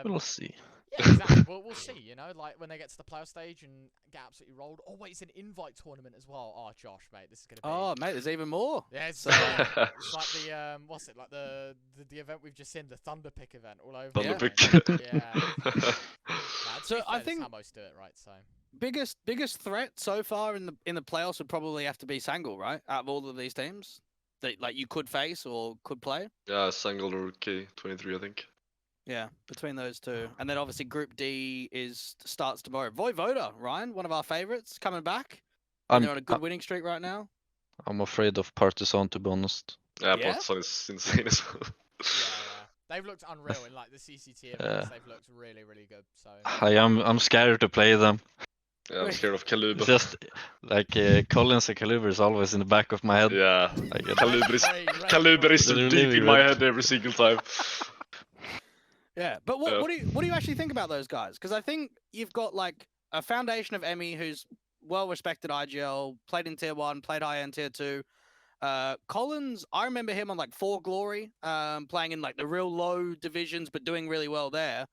We'll see.
Yeah, exactly. We'll see, you know, like when they get to the playoff stage and get absolutely rolled. Oh, wait, it's an invite tournament as well. Oh, Josh, mate, this is going to be...
Oh, mate, there's even more.
Yeah, it's like the, what's it, like the event we've just seen, the Thunderpick event all over.
Thunderpick.
Yeah.
So I think
that's how most do it, right? So
biggest threat so far in the playoffs would probably have to be Sangul, right? Out of all of these teams that like you could face or could play.
Yeah, Sangul or K23, I think.
Yeah, between those two. And then obviously Group D starts tomorrow. Voivoda, Ryan, one of our favorites, coming back. They're on a good winning streak right now.
I'm afraid of Partisan, to be honest.
Yeah, Partisan is insane as well.
Yeah. They've looked unreal in like the CCT events. They've looked really, really good. So
I'm scared to play them.
Yeah, I'm scared of Kaluba.
Just like Collins and Kaluba is always in the back of my head.
Yeah,
like,
Kaluba is deep in my head every single time.
Yeah, but what do you actually think about those guys? Because I think you've got like a foundation of Emmy who's well-respected IGL, played in Tier 1, played high-end Tier 2. Collins, I remember him on like 4 Glory, playing in like the real low divisions, but doing really well there.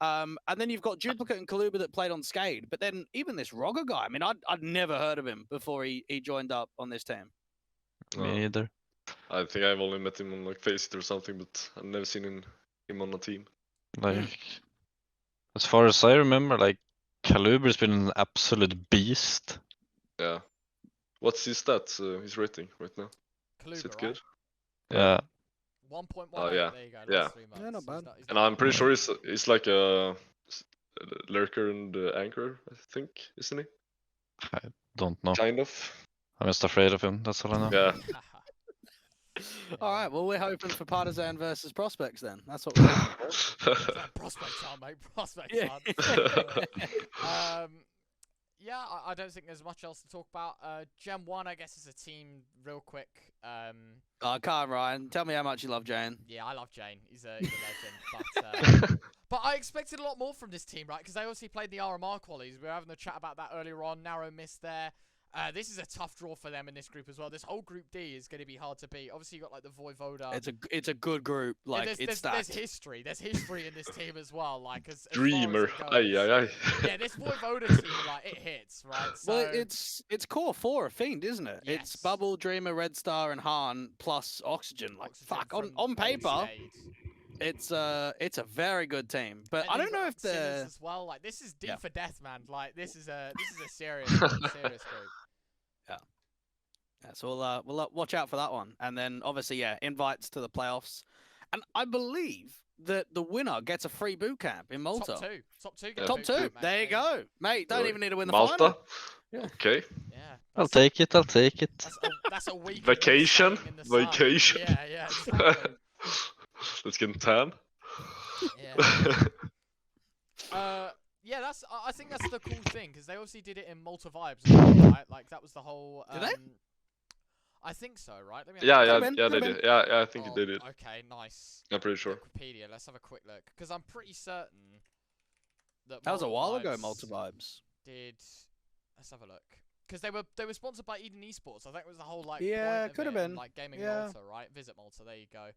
And then you've got Duplicate and Kaluba that played on Skade. But then even this Rogger guy, I mean, I'd never heard of him before he joined up on this team.
Me neither.
I think I've only met him on like Faceit or something, but I've never seen him on a team.
Like, as far as I remember, like Kaluber's been an absolute beast.
Yeah. What's his stats? His rating right now?
Kaluba,
Is it
right?
good?
Yeah.
1.18.
Oh, yeah.
There you go.
Yeah.
Last 3 months.
Yeah, not
He's
bad.
he's
And
not
I'm pretty
bad.
sure he's like a lurker and anchor, I think, isn't he?
I don't know.
Kind of.
I'm just afraid of him. That's all I know.
Yeah.
All right. Well, we're hoping for Partisan versus Prospects then. That's what we're hoping for.
Prospects are, mate. Prospects
Yeah.
are. Yeah, I don't think there's much else to talk about. Gen 1, I guess, is a team real quick.
Oh, come on, Ryan. Tell me how much you love Jane.
Yeah, I love Jane. He's a legend. But I expected a lot more from this team, right? Because they obviously played the RMR qualies. We were having a chat about that earlier on. Narrow miss there. This is a tough draw for them in this group as well. This whole Group D is going to be hard to beat. Obviously, you got like the Voivoda.
It's a good group. Like
there's
stacked.
history. There's history in this team as well. Like as
Dreamer.
far as it goes.
Aye.
Yeah, this Voivoda team, like it hits, right? So
Well, it's core 4 of Fiend, isn't it? It's
Yes.
Bubble, Dreamer, Red Star, and Han plus Oxygen. Like
Oxygen
fuck.
from
On paper,
Shade.
it's a very good team. But
And
I
then
don't
you
know
got
if
Sinners
the
as well. Like this is deep
Yeah.
for death, man. Like this is a serious serious group.
Yeah, so we'll watch out for that one. And then obviously, yeah, invites to the playoffs. And I believe that the winner gets a free boot camp in Malta.
Top two.
Yeah.
Get a
Top
boot
2.
camp, mate.
There you go, mate. Don't
Really?
even need to win the
Malta?
final. Yeah.
Okay.
Yeah.
I'll take it. I'll take it.
That's a week.
Vacation?
In the sun.
Vacation.
Yeah, exactly.
Let's get tan.
Yeah. Yeah, I think that's the cool thing because they obviously did it in Malta vibes, as well, right? Like that was the whole.
Did they?
I think so, right? Let me
Yeah,
have a
Could've
they
been.
did. Yeah, I think
Oh,
they did.
Okay, nice.
I'm pretty sure.
Wikipedia. Let's have a quick look because I'm pretty certain that
That was a while ago.
Vibes
Malta vibes.
did. Let's have a look because they were sponsored by Eden Esports. I think it was the whole like
Yeah,
point of
could've
it and,
been.
like gaming
Yeah.
Malta, right? Visit Malta. There you go.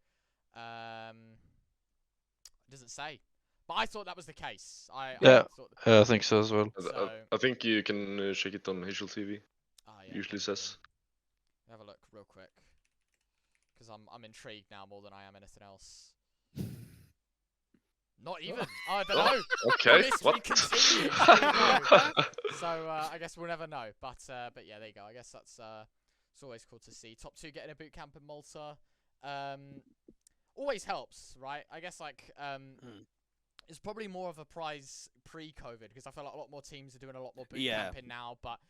It doesn't say, but I thought that was the case. I
Yeah.
thought
I think so as well.
So-
I think you can check it on Visual TV.
yeah,
Usually says.
have a look real quick because I'm intrigued now more than I am anything else. Not even. I don't know.
Okay.
Mystery
What?
continues. So I guess we'll never know. But yeah, there you go. I guess that's it's always cool to see. Top 2 getting a boot camp in Malta. Always helps, right? I guess like it's probably more of a prize pre-COVID because I feel like a lot more teams are doing a lot more boot camping now. But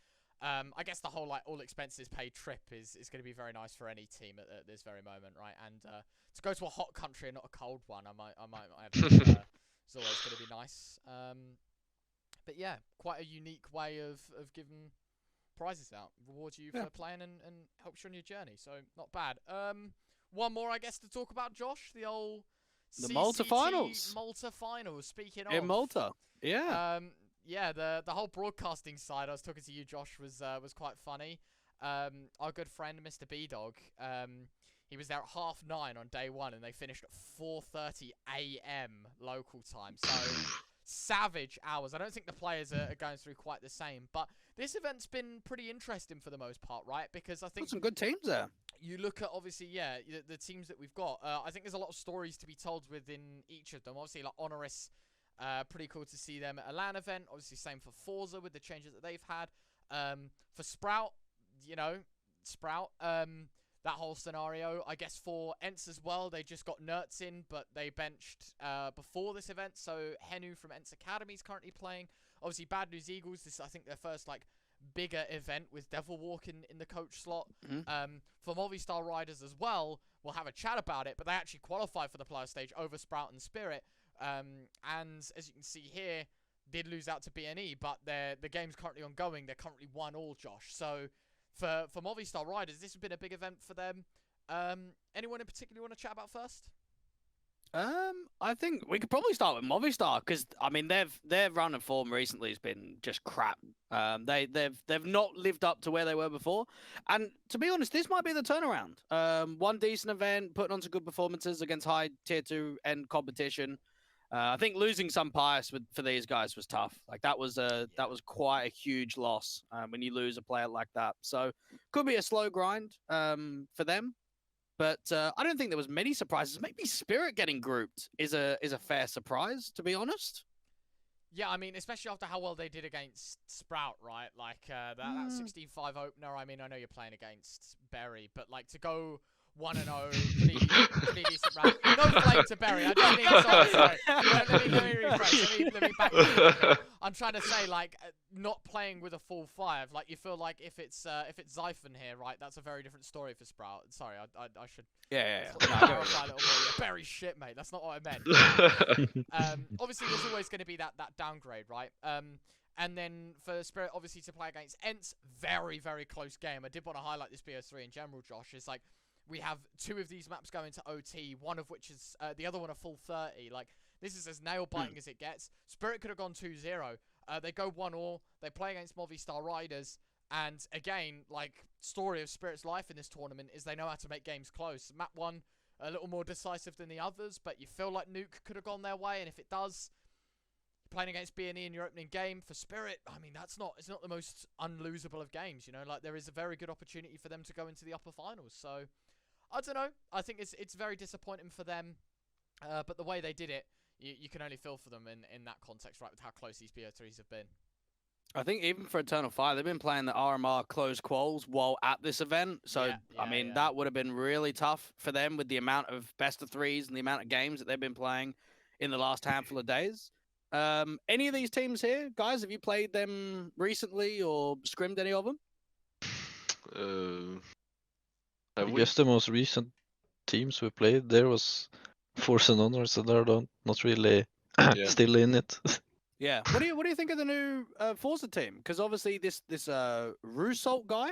I guess the whole like all expenses paid trip is going to be very nice for any team at this very moment, right? And to go to a hot country and not a cold one, I might it's always going to be nice. But yeah, quite a unique way of giving prizes out, rewards you for playing and helps you on your journey. So not bad. One more, I guess, to talk about, Josh. The old
Malta
CCT
finals.
Malta finals. Speaking of
In Malta. Yeah.
Yeah, the whole broadcasting side. I was talking to you, Josh, was quite funny. Our good friend, Mr. B-Dog, he was there at 9:30 on day 1, and they finished at 4:30 a.m. local time. So savage hours. I don't think the players are going through quite the same, but this event's been pretty interesting for the most part, right? Because I think
Got some good teams there.
you look at obviously, yeah, the teams that we've got. I think there's a lot of stories to be told within each of them. Obviously, like Honoris. Pretty cool to see them at a LAN event. Obviously, same for Forza with the changes that they've had. For Sprout, Sprout, that whole scenario. I guess for Ents as well, they just got Nerds in, but they benched before this event. So Henu from Ents Academy is currently playing. Obviously, Bad News Eagles. This is, I think, their first like bigger event with Devil Walk in the coach slot. For Movistar Riders as well, we'll have a chat about it, but they actually qualified for the player stage over Sprout and Spirit. And as you can see here, did lose out to BNE, but the game's currently ongoing. They're currently 1-1, Josh. So for Movistar Riders, this has been a big event for them. Anyone in particular you want to chat about first?
I think we could probably start with Movistar because I mean their run of form recently has been just crap. They've not lived up to where they were before, and to be honest, this might be the turnaround. One decent event, putting on some good performances against high tier 2 end competition. I think losing some bias for these guys was tough. Like that was quite a huge loss when you lose a player like that. So could be a slow grind for them. But I don't think there was many surprises. Maybe Spirit getting grouped is a fair surprise, to be honest.
Yeah, I mean, especially after how well they did against Sprout, right? Like that 16-5 opener. I mean, I know you're playing against Berry, but like to go 1-0, pretty decent round. No flame to bury. I just need sorry. Let me rephrase. Let me back you up. I'm trying to say, like, not playing with a full 5. Like, you feel like if it's Xiphon here, right? That's a very different story for Sprout. Sorry, I should clarify a little more. Yeah, bury shit, mate. That's not what I meant. Obviously, there's always going to be that downgrade, right? And then for Spirit, obviously, to play against Ents, very, very close game. I did want to highlight this BO3 in general, Josh. It's like, we have 2 of these maps going to OT, one of which is, the other one a full 30. Like, this is as nail-biting as it gets. Spirit could have gone 2-0. They go 1-1. They play against Movistar Riders. And again, like, story of Spirit's life in this tournament is they know how to make games close. Map 1, a little more decisive than the others, but you feel like Nuke could have gone their way, and if it does, playing against BNE in your opening game for Spirit, I mean, it's not the most unlosable of games, you know? Like, there is a very good opportunity for them to go into the upper finals. So, I don't know. I think it's very disappointing for them, but the way they did it, you can only feel for them in that context, right, with how close these BO3s have been.
I think even for Eternal Fire, they've been playing the RMR closed quals while at this event. So, I mean, that would have been really tough for them with the amount of best of 3s and the amount of games that they've been playing in the last handful of days. Any of these teams here, guys, have you played them recently or scrimmed any of them?
I guess the most recent teams we played there was Force and Honors, and they're not really still in it.
Yeah. What do you think of the new Forza team? Because obviously this Ro1f guy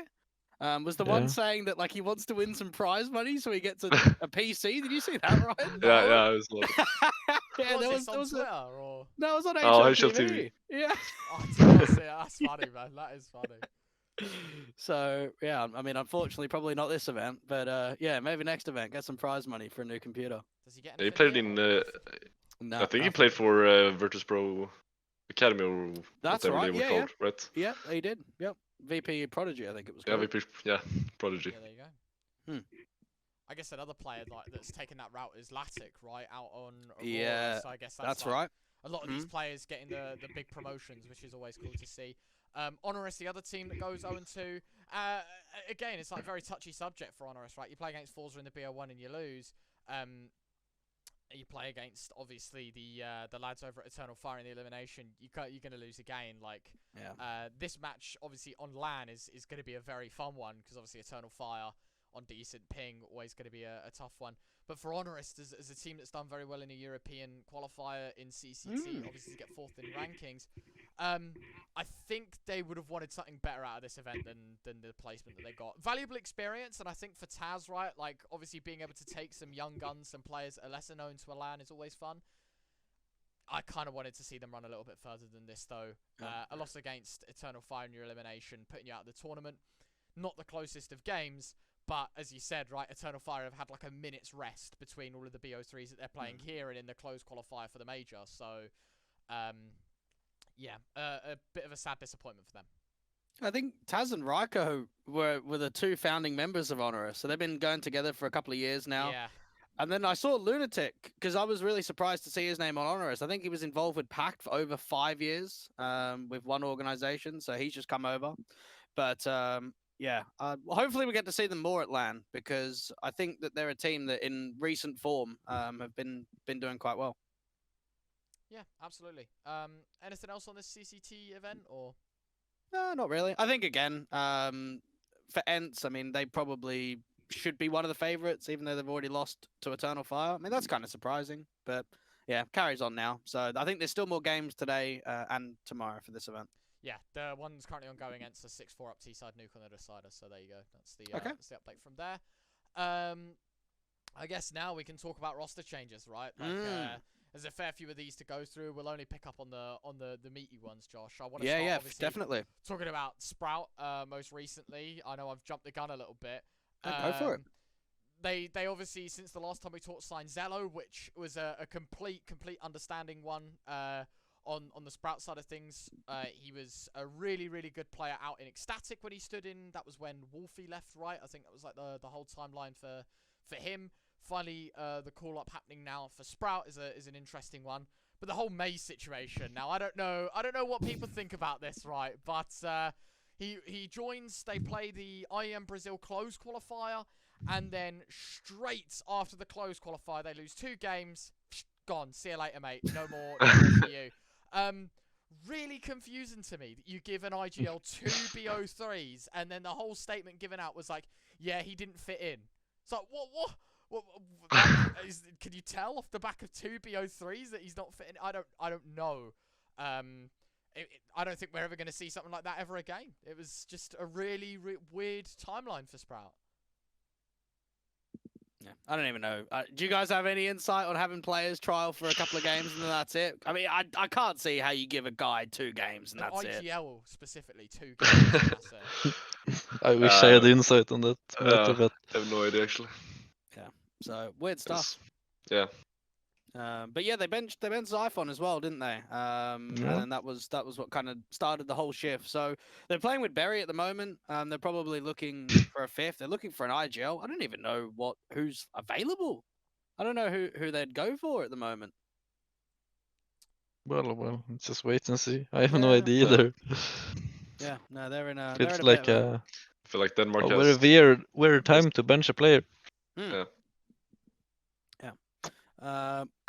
was the one saying that, like, he wants to win some prize money so he gets a PC. Did you see that, right?
Yeah, I saw it.
Yeah, there was on Twitter, or...
No, it was on
HLTV.
Yeah.
Oh, that's funny, man. That is funny.
So, yeah, I mean, unfortunately, probably not this event, but yeah, maybe next event, get some prize money for a new computer.
Does he get
He played in,
no,
I think he played for Virtus Pro Academy or
that's
whatever
right.
they were called, right?
Yeah, he did. Yep. VP Prodigy, I think it was called.
Prodigy.
Yeah, there you go. I guess another player that's taken that route is Latic, right, out on Aurora.
Yeah,
so I guess
that's
like
right.
A lot of these players getting the big promotions, which is always cool to see. Honoris, the other team that goes 0-2. Again, it's like a very touchy subject for Honoris, right? You play against Forza in the BO1 and you lose. You play against, obviously, the lads over at Eternal Fire in the elimination. You're going to lose again. Like, this match, obviously, on LAN is going to be a very fun one, because obviously Eternal Fire on decent ping, always going to be a tough one. But for Honoris, as a team that's done very well in a European qualifier in CCT, obviously to get 4th in rankings, I think they would have wanted something better out of this event than the placement that they got. Valuable experience, and I think for Taz, right, like, obviously being able to take some young guns, some players that are lesser known to a LAN is always fun. I kind of wanted to see them run a little bit further than this, though. A loss against Eternal Fire in your elimination, putting you out of the tournament. Not the closest of games, but as you said, right, Eternal Fire have had like a minute's rest between all of the BO3s that they're playing here and in the closed qualifier for the major. So, yeah, a bit of a sad disappointment for them.
I think Taz and Raiko were the 2 founding members of Honoris, so they've been going together for a couple of years now.
Yeah.
And then I saw Lunatic, because I was really surprised to see his name on Honoris. I think he was involved with Pact for over 5 years with one organization, so he's just come over. But yeah, hopefully we get to see them more at LAN, because I think that they're a team that in recent form have been doing quite well.
Yeah, absolutely. Anything else on this CCT event, or?
No, not really. I think, again, for Ents, I mean, they probably should be one of the favorites, even though they've already lost to Eternal Fire. I mean, that's kind of surprising, but yeah, carries on now. So I think there's still more games today and tomorrow for this event.
Yeah, the one's currently ongoing against a 6-4 up T-side nuke on the decider, so there you go. That's the update from there. I guess now we can talk about roster changes, right? Like, there's a fair few of these to go through. We'll only pick up on the meaty ones, Josh. I want to start,
definitely.
Talking about Sprout most recently. I know I've jumped the gun a little bit.
Go for it.
They obviously, since the last time we talked, signed Zello, which was a complete understanding one. On the Sprout side of things, he was a really good player out in Ecstatic when he stood in. That was when Wolfie left, right? I think that was like the whole timeline for him. Finally, the call up happening now for Sprout is an interesting one. But the whole Maze situation now, I don't know what people think about this, right? But he joins. They play the IEM Brazil Closed Qualifier, and then straight after the closed qualifier, they lose 2 games. Gone. See you later, mate. No more for you. Really confusing to me that you give an IGL 2 BO3s, and then the whole statement given out was like, yeah, he didn't fit in. It's like, what can you tell off the back of 2 BO3s that he's not fitting? I don't know. I don't think we're ever going to see something like that ever again. It was just a really weird timeline for Sprout.
Yeah, I don't even know. Do you guys have any insight on having players trial for a couple of games and then that's it? I mean, I can't see how you give a guy 2 games and that's it.
IGL specifically 2 games. And that's it.
I wish I had insight on that matter, but
I have no idea actually.
Yeah, so weird stuff.
Yeah.
But yeah, they benched Xiphon as well, didn't they? And then that was what kind of started the whole shift. So they're playing with Berry at the moment. They're probably looking for a 5th. They're looking for an IGL. I don't even know who's available. I don't know who they'd go for at the moment.
well, just wait and see. I have no idea either.
Yeah, no, they're in a.
Feels like
I feel like Denmark
a
has
very weird time to bench a player.
Yeah.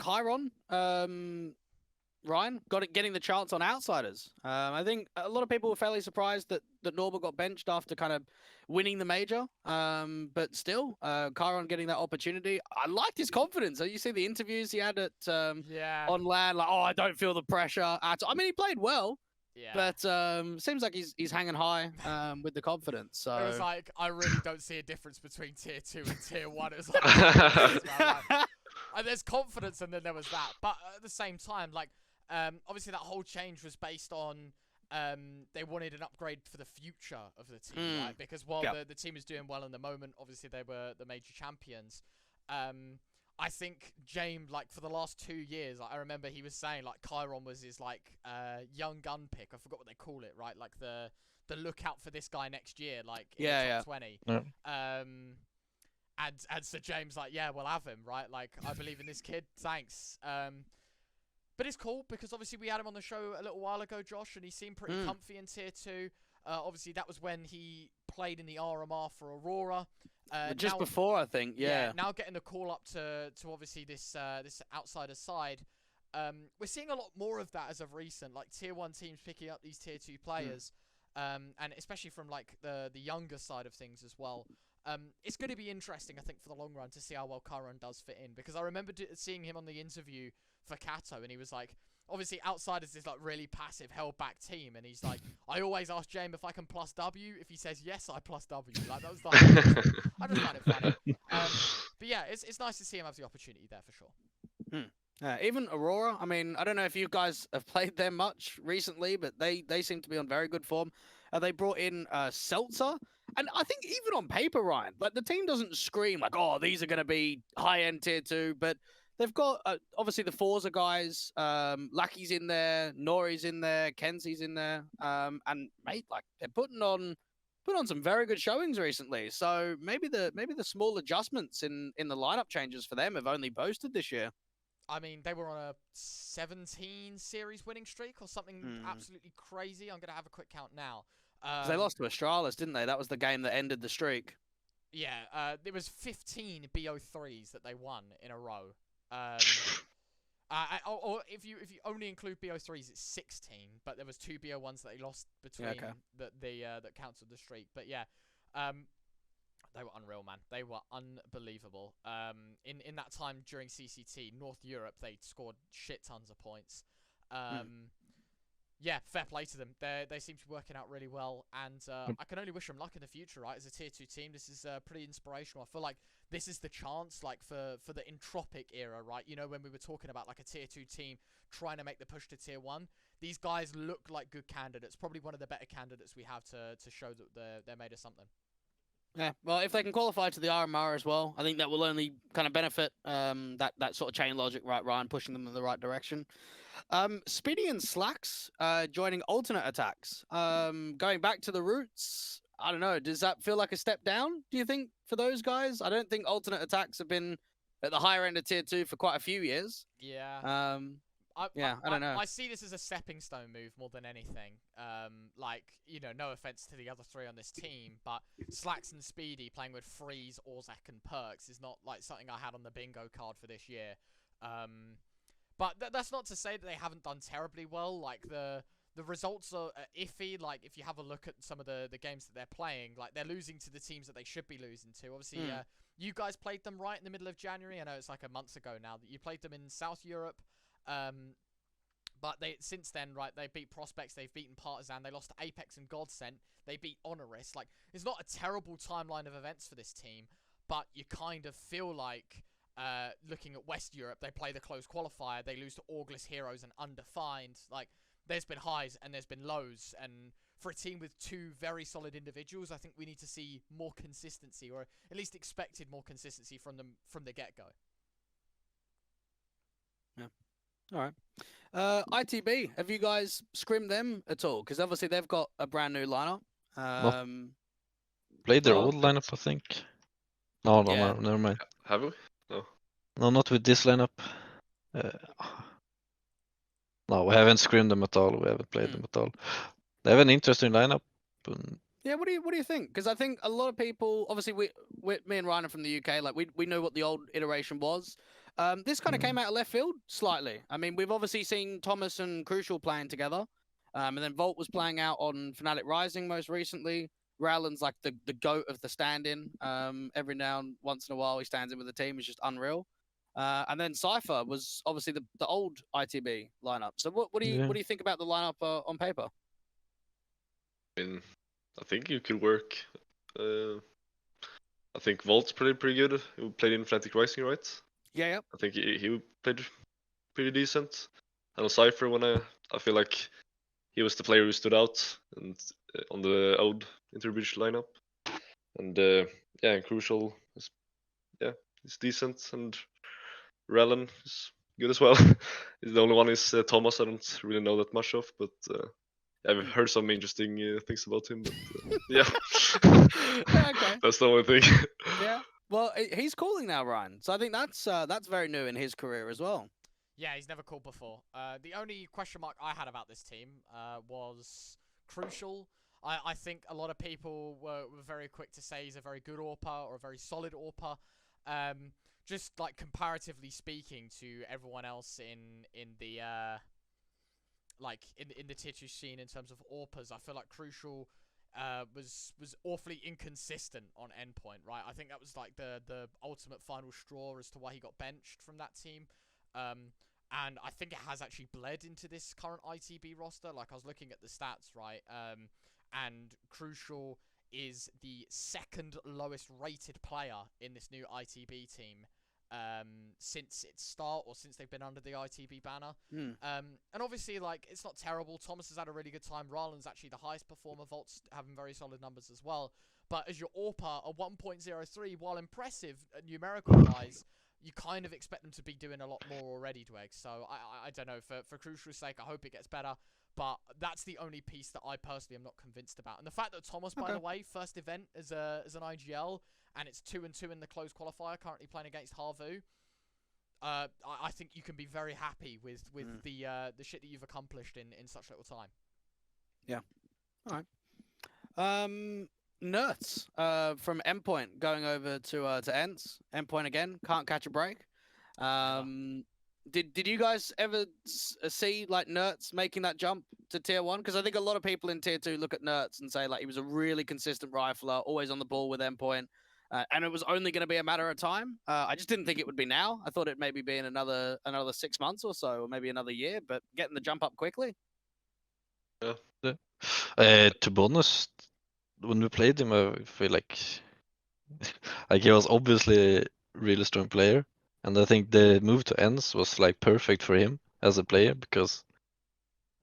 Chiron, Ryan, getting the chance on Outsiders. I think a lot of people were fairly surprised that Norba got benched after kind of winning the major. But still, Chiron getting that opportunity. I liked his confidence. You see the interviews he had at on LAN, like, I don't feel the pressure at all. I mean, he played well. Yeah. But seems like he's hanging high with the confidence. So
it was like, I really don't see a difference between tier 2 and tier 1. It was like, and there's confidence, and then there was that. But at the same time, like, obviously that whole change was based on they wanted an upgrade for the future of the team, right? Because while the team is doing well in the moment, obviously they were the major champions. I think James, like, for the last 2 years, like, I remember he was saying, like, Chiron was his, like, young gun pick. I forgot what they call it, right? Like, the lookout for this guy next year, like, in the top 20. Yeah. And so James, like, yeah, we'll have him, right? Like, I believe in this kid. Thanks. But it's cool because obviously we had him on the show a little while ago, Josh, and he seemed pretty comfy in tier 2. Obviously that was when he played in the RMR for Aurora.
Just before, I think, yeah.
Now getting the call up to obviously this outsider side. We're seeing a lot more of that as of recent, like tier 1 teams picking up these tier 2 players, and especially from like the younger side of things as well. It's going to be interesting, I think, for the long run to see how well Chiron does fit in, because I remember seeing him on the interview for Kato, and he was like, obviously Outsiders is this like really passive, held back team, and he's like, I always ask James if I can plus W. If he says yes, I plus W. Like, that was the whole I just find it funny. But yeah, it's nice to see him have the opportunity there for sure.
Even Aurora, I mean, I don't know if you guys have played them much recently, but they seem to be on very good form. They brought in Seltzer, and I think even on paper, Ryan, like, the team doesn't scream like, oh, these are going to be high-end tier 2, but they've got obviously the Forza guys, Lucky's in there, Nori's in there, Kenzie's in there, and mate, like, they're putting on some very good showings recently. So maybe the small adjustments in the lineup changes for them have only boasted this year.
I mean, they were on a 17 series winning streak or something absolutely crazy. I'm gonna have a quick count now.
They lost to Astralis, didn't they? That was the game that ended the streak.
Yeah, there was 15 BO3s that they won in a row. Or if you only include BO3s, it's 16. But there was 2 BO1s that they lost between that cancelled the streak. But yeah, they were unreal, man. They were unbelievable. In that time during CCT, North Europe, they scored shit tons of points. Yeah, fair play to them. They seem to be working out really well, and I can only wish them luck in the future, right? As a tier 2 team, this is pretty inspirational. I feel like this is the chance, like, for the Entropic era, right? You know, when we were talking about like a tier 2 team trying to make the push to tier 1, these guys look like good candidates. Probably one of the better candidates we have to show that they're made of something.
Yeah, well, if they can qualify to the RMR as well, I think that will only kind of benefit that sort of chain logic, right, Ryan, pushing them in the right direction. Speedy and Slacks joining alternate attacks. Going back to the roots, I don't know, does that feel like a step down, do you think, for those guys? I don't think alternate attacks have been at the higher end of tier 2 for quite a few years.
Yeah.
I don't know.
I see this as a stepping stone move more than anything. Like, you know, no offense to the other three on this team, but Slacks and Speedy playing with Freeze, Orzak, and Perks is not like something I had on the bingo card for this year. But that's not to say that they haven't done terribly well. Like the results are iffy. Like if you have a look at some of the games that they're playing, like they're losing to the teams that they should be losing to. Obviously, you guys played them right in the middle of January. I know it's like a month ago now that you played them in South Europe. But since then, right, they beat Prospects, they've beaten Partizan, they lost to Apex and Godsent, they beat Honoris. Like, it's not a terrible timeline of events for this team, but you kind of feel like, looking at West Europe, they play the Closed Qualifier, they lose to August Heroes and Undefined. Like, there's been highs and there's been lows, and for a team with two very solid individuals, I think we need to see more consistency, or at least expected more consistency from them from the get-go.
Yeah. All right. ITB, have you guys scrimmed them at all? Because obviously they've got a brand new lineup.
Played their old lineup, I think. No, never mind.
Have we? No.
No, not with this lineup. No, we haven't scrimmed them at all. We haven't played them at all. They have an interesting lineup.
Yeah, what do you think? Because I think a lot of people, obviously, me and Ryan are from the UK. Like we know what the old iteration was. This kind of came out of left field slightly. I mean, we've obviously seen Thomas and Crucial playing together, and then Volt was playing out on Fnatic Rising most recently. Rowland's like the goat of the stand-in. Every now and once in a while he stands in with the team. It's just unreal. And then Cypher was obviously the old ITB lineup. So what do you think about the lineup on paper?
I mean, I think you could work. I think Volt's pretty good. He played in Fnatic Rising, right?
Yeah.
I think he played pretty decent. And on Cypher, I feel like he was the player who stood out and on the old Interbridge lineup. And and Crucial is decent, and Rellen is good as well. The only one is Thomas. I don't really know that much of, but I've heard some interesting things about him. But yeah,
okay.
That's the only thing.
Yeah. Well, he's calling now, Ryan. So I think that's very new in his career as well.
Yeah, he's never called before. The only question mark I had about this team was Crucial. I think a lot of people were very quick to say he's a very good AWPer or a very solid AWPer. Just like comparatively speaking to everyone else in the in the tier 2 scene in terms of AWPers, I feel like Crucial was awfully inconsistent on endpoint, right? I think that was like the ultimate final straw as to why he got benched from that team. And I think it has actually bled into this current ITB roster. Like, I was looking at the stats, right? And Crucial is the second lowest rated player in this new ITB team since its start, or since they've been under the ITB banner. And obviously, like, it's not terrible. Thomas has had a really good time. Rowland's actually the highest performer. Volt's having very solid numbers as well. But as your AWPer, a 1.03, while impressive numerical-wise, you kind of expect them to be doing a lot more already, Dweg. So I don't know. For Crucial's sake, I hope it gets better. But that's the only piece that I personally am not convinced about. And the fact that Thomas, by the way, first event as an IGL, and it's 2-2 in the Closed Qualifier, currently playing against Harvu. I think you can be very happy with the shit that you've accomplished in such little time.
Yeah. All right. Nerds from Endpoint going over to Ents. Endpoint again, can't catch a break. Did you guys ever see like Nerds making that jump to tier 1? Because I think a lot of people in tier 2 look at Nerds and say like he was a really consistent rifler, always on the ball with Endpoint, and it was only going to be a matter of time. I just didn't think it would be now. I thought it maybe be in another 6 months or so, or maybe another year. But getting the jump up quickly.
To be honest, when we played him, I feel like he was obviously a really strong player, and I think the move to Ends was like perfect for him as a player, because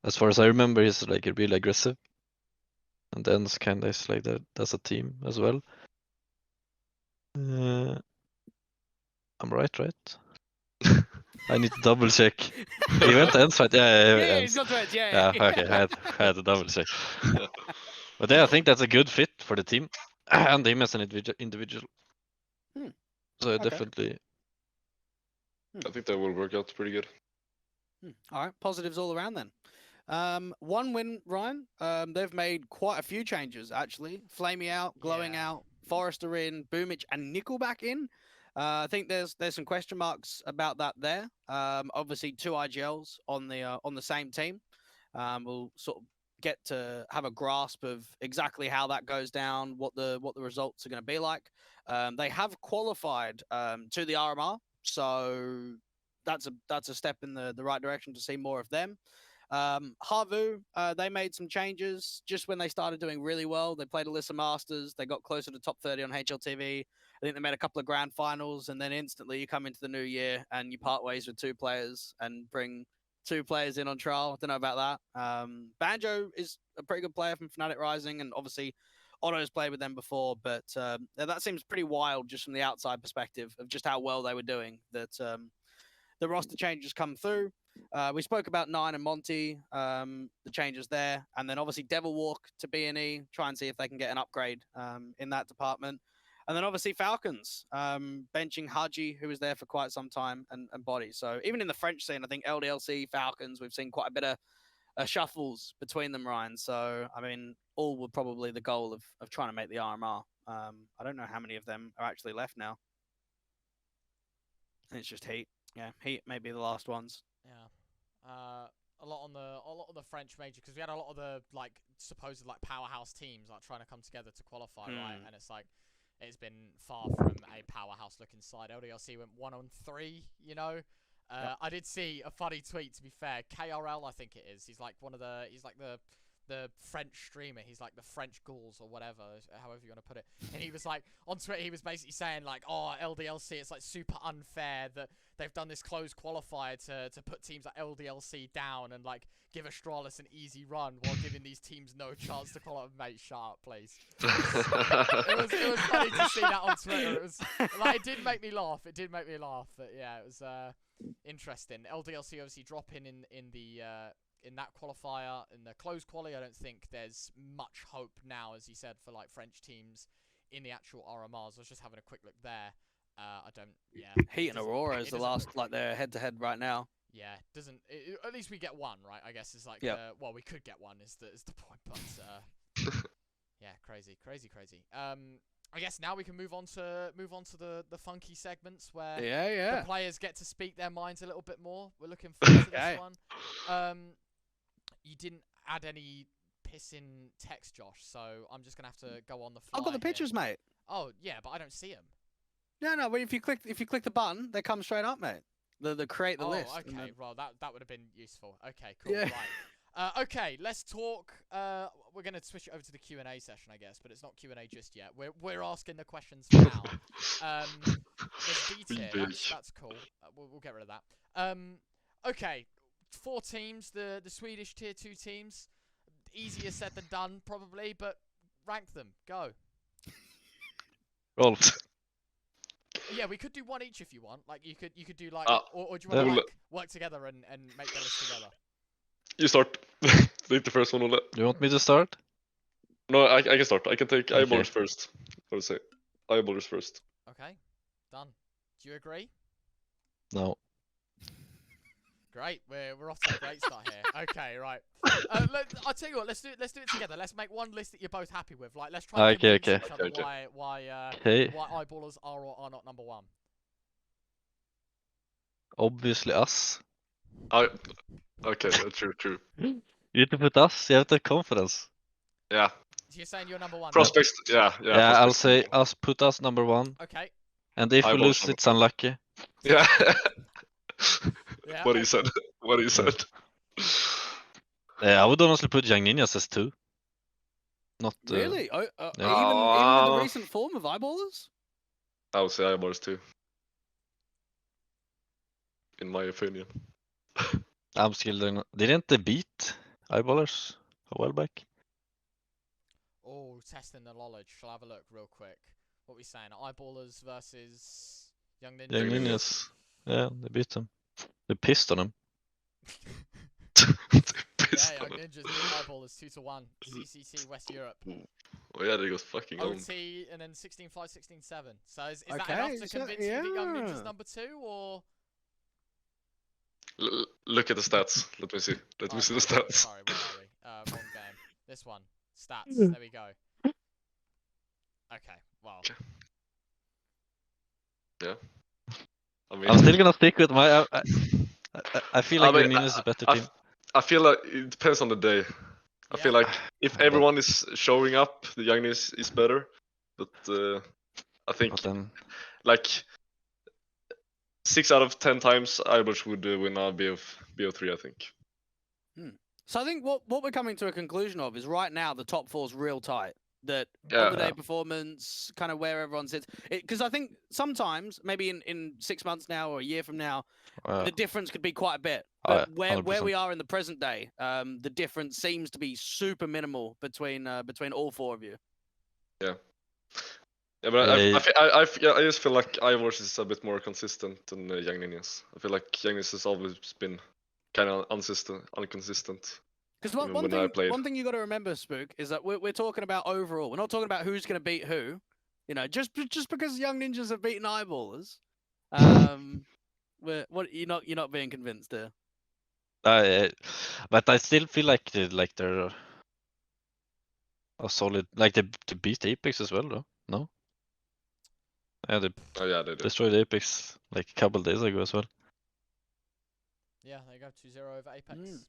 as far as I remember, he's like really aggressive, and Ends kind of is like that as a team as well. I'm right? I need to double check. He went to Ends, right?
Yeah, he's got to Ends. Yeah.
Okay, I had to double check. But yeah, I think that's a good fit for the team and him as an individual. So definitely.
I think that will work out pretty good.
All right, positives all around then. One win, Ryan. They've made quite a few changes actually. Flamey out, Glowing out, Forrester in, Boomich and Nickelback in. I think there's some question marks about that there. Obviously, 2 IGLs on the same team. We'll sort of get to have a grasp of exactly how that goes down, what the results are going to be like. They have qualified to the RMR, so that's a step in the right direction to see more of them. Havu, they made some changes just when they started doing really well. They played Elisa Masters. They got closer to top 30 on HLTV. I think they made a couple of grand finals, and then instantly you come into the new year and you part ways with 2 players and bring 2 players in on trial. I don't know about that. Banjo is a pretty good player from Fnatic Rising, and obviously Otto's played with them before, but that seems pretty wild just from the outside perspective of just how well they were doing, that the roster changes come through. We spoke about Nine and Monty, the changes there, and then obviously Devil Walk to B&E, try and see if they can get an upgrade in that department. And then obviously Falcons, benching Haji, who was there for quite some time, and Body. So even in the French scene, I think LDLC, Falcons, we've seen quite a bit of shuffles between them, Ryan. So, I mean, all were probably the goal of trying to make the RMR. I don't know how many of them are actually left now. It's just Heat. Yeah, Heat may be the last ones.
Yeah. A lot on the French major, because we had a lot of the like supposed like powerhouse teams like trying to come together to qualify, right? And it's like it's been far from a powerhouse looking side. LDLC went 1-3, you know.
Yep.
I did see a funny tweet, to be fair. KRL, I think it is. He's like he's like the French streamer. He's like the French Ghouls or whatever, however you want to put it. And he was like, on Twitter, he was basically saying like, oh, LDLC, it's like super unfair that they've done this closed qualifier to put teams like LDLC down and like give Astralis an easy run while giving these teams no chance to qualify. Mate, shut up, please. It was funny to see that on Twitter. It was like, it did make me laugh. It did make me laugh. But yeah, it was interesting. LDLC obviously dropping in that qualifier, in the closed quali. I don't think there's much hope now, as he said, for like French teams in the actual RMRs. I was just having a quick look there.
Heat and Aurora is the last, like, they're head-to-head right now.
Yeah, at least we get one, right? I guess it's like, well, we could get one is the point, but yeah, crazy. I guess now we can move on to the funky segments where the players get to speak their minds a little bit more. We're looking forward to this one. You didn't add any pissing text, Josh, so I'm just gonna have to go on the fly.
I've got the pictures, mate.
Oh yeah, but I don't see them.
No, but if you click the button, they come straight up, mate. The create the list.
Oh, okay. Well, that would have been useful. Okay, cool. Yeah. Right. Okay, let's talk. We're gonna switch it over to the QnA session, I guess, but it's not QnA just yet. We're asking the questions for now. There's D tier. That's cool. We'll get rid of that. Okay, 4 teams. The Swedish tier 2 teams. Easier said than done, probably, but rank them. Go.
Rolf.
Yeah, we could do one each if you want. Like you could do like, or do you want to like work together and make the list together?
You start. Take the first one, Ole.
Do you want me to start?
No, I can start. I can take eyeballers first. I would say eyeballers first.
Okay, done. Do you agree?
No.
Great, we're off to a great start here. Okay, right. I'll tell you what. Let's do it together. Let's make one list that you're both happy with. Like, let's try and convince each other why eyeballers are or are not number 1.
Obviously us.
Okay, true.
You need to put us. You have the confidence.
Yeah.
So you're saying you're number 1?
Prospects. Yeah.
Yeah, I'll say us. Put us number 1.
Okay.
And if we lose, it's unlucky.
Yeah.
Yeah,
what he said.
I would honestly put Young Ninjas as 2. Not
really? Even with the recent form of eyeballers?
I would say eyeballers too. In my opinion.
I'm still didn't they beat eyeballers a while back?
Oh, testing the knowledge. Shall I have a look real quick? What are we saying? Eyeballers versus Young Ninjas?
Young Ninjas. Yeah, they beat them. They pissed on them.
Young Ninjas beat eyeballers 2-1. CCC West Europe.
Oh yeah, they go fucking on.
OT and then 16-5, 16-7. So is that enough to convince you that Young Ninjas number 2 or?
Look at the stats. Let me see. Let me see the stats.
Sorry, where are we? Wrong game. This one. Stats. There we go. Okay. Well.
Okay. Yeah. I mean,
I'm still gonna stick with my. I feel like Young Ninjas is a better team.
I feel like it depends on the day. I feel like if everyone is showing up, the Young Ninjas is better. But I think like 6 out of 10 times, Ibers would win a BO3. I think.
So I think what we're coming to a conclusion of is right now the top 4's real tight. That on the day performance, kind of where everyone sits. Because I think sometimes, maybe in 6 months now or a year from now, the difference could be quite a bit. But where we are in the present day, the difference seems to be super minimal between all 4 of you.
Yeah. Yeah, but I just feel like Ivors is a bit more consistent than Young Ninjas. I feel like Young Ninjas has always been kind of inconsistent.
Because one thing you got to remember, Spooke, is that we're talking about overall. We're not talking about who's going to beat who. You know, just because Young Ninjas have beaten Eyeballers, you're not being convinced there.
But I still feel like they're a solid. Like they beat Apex as well, though. No. Yeah, they destroyed Apex like a couple days ago as well.
Yeah, they go 2-0 over Apex.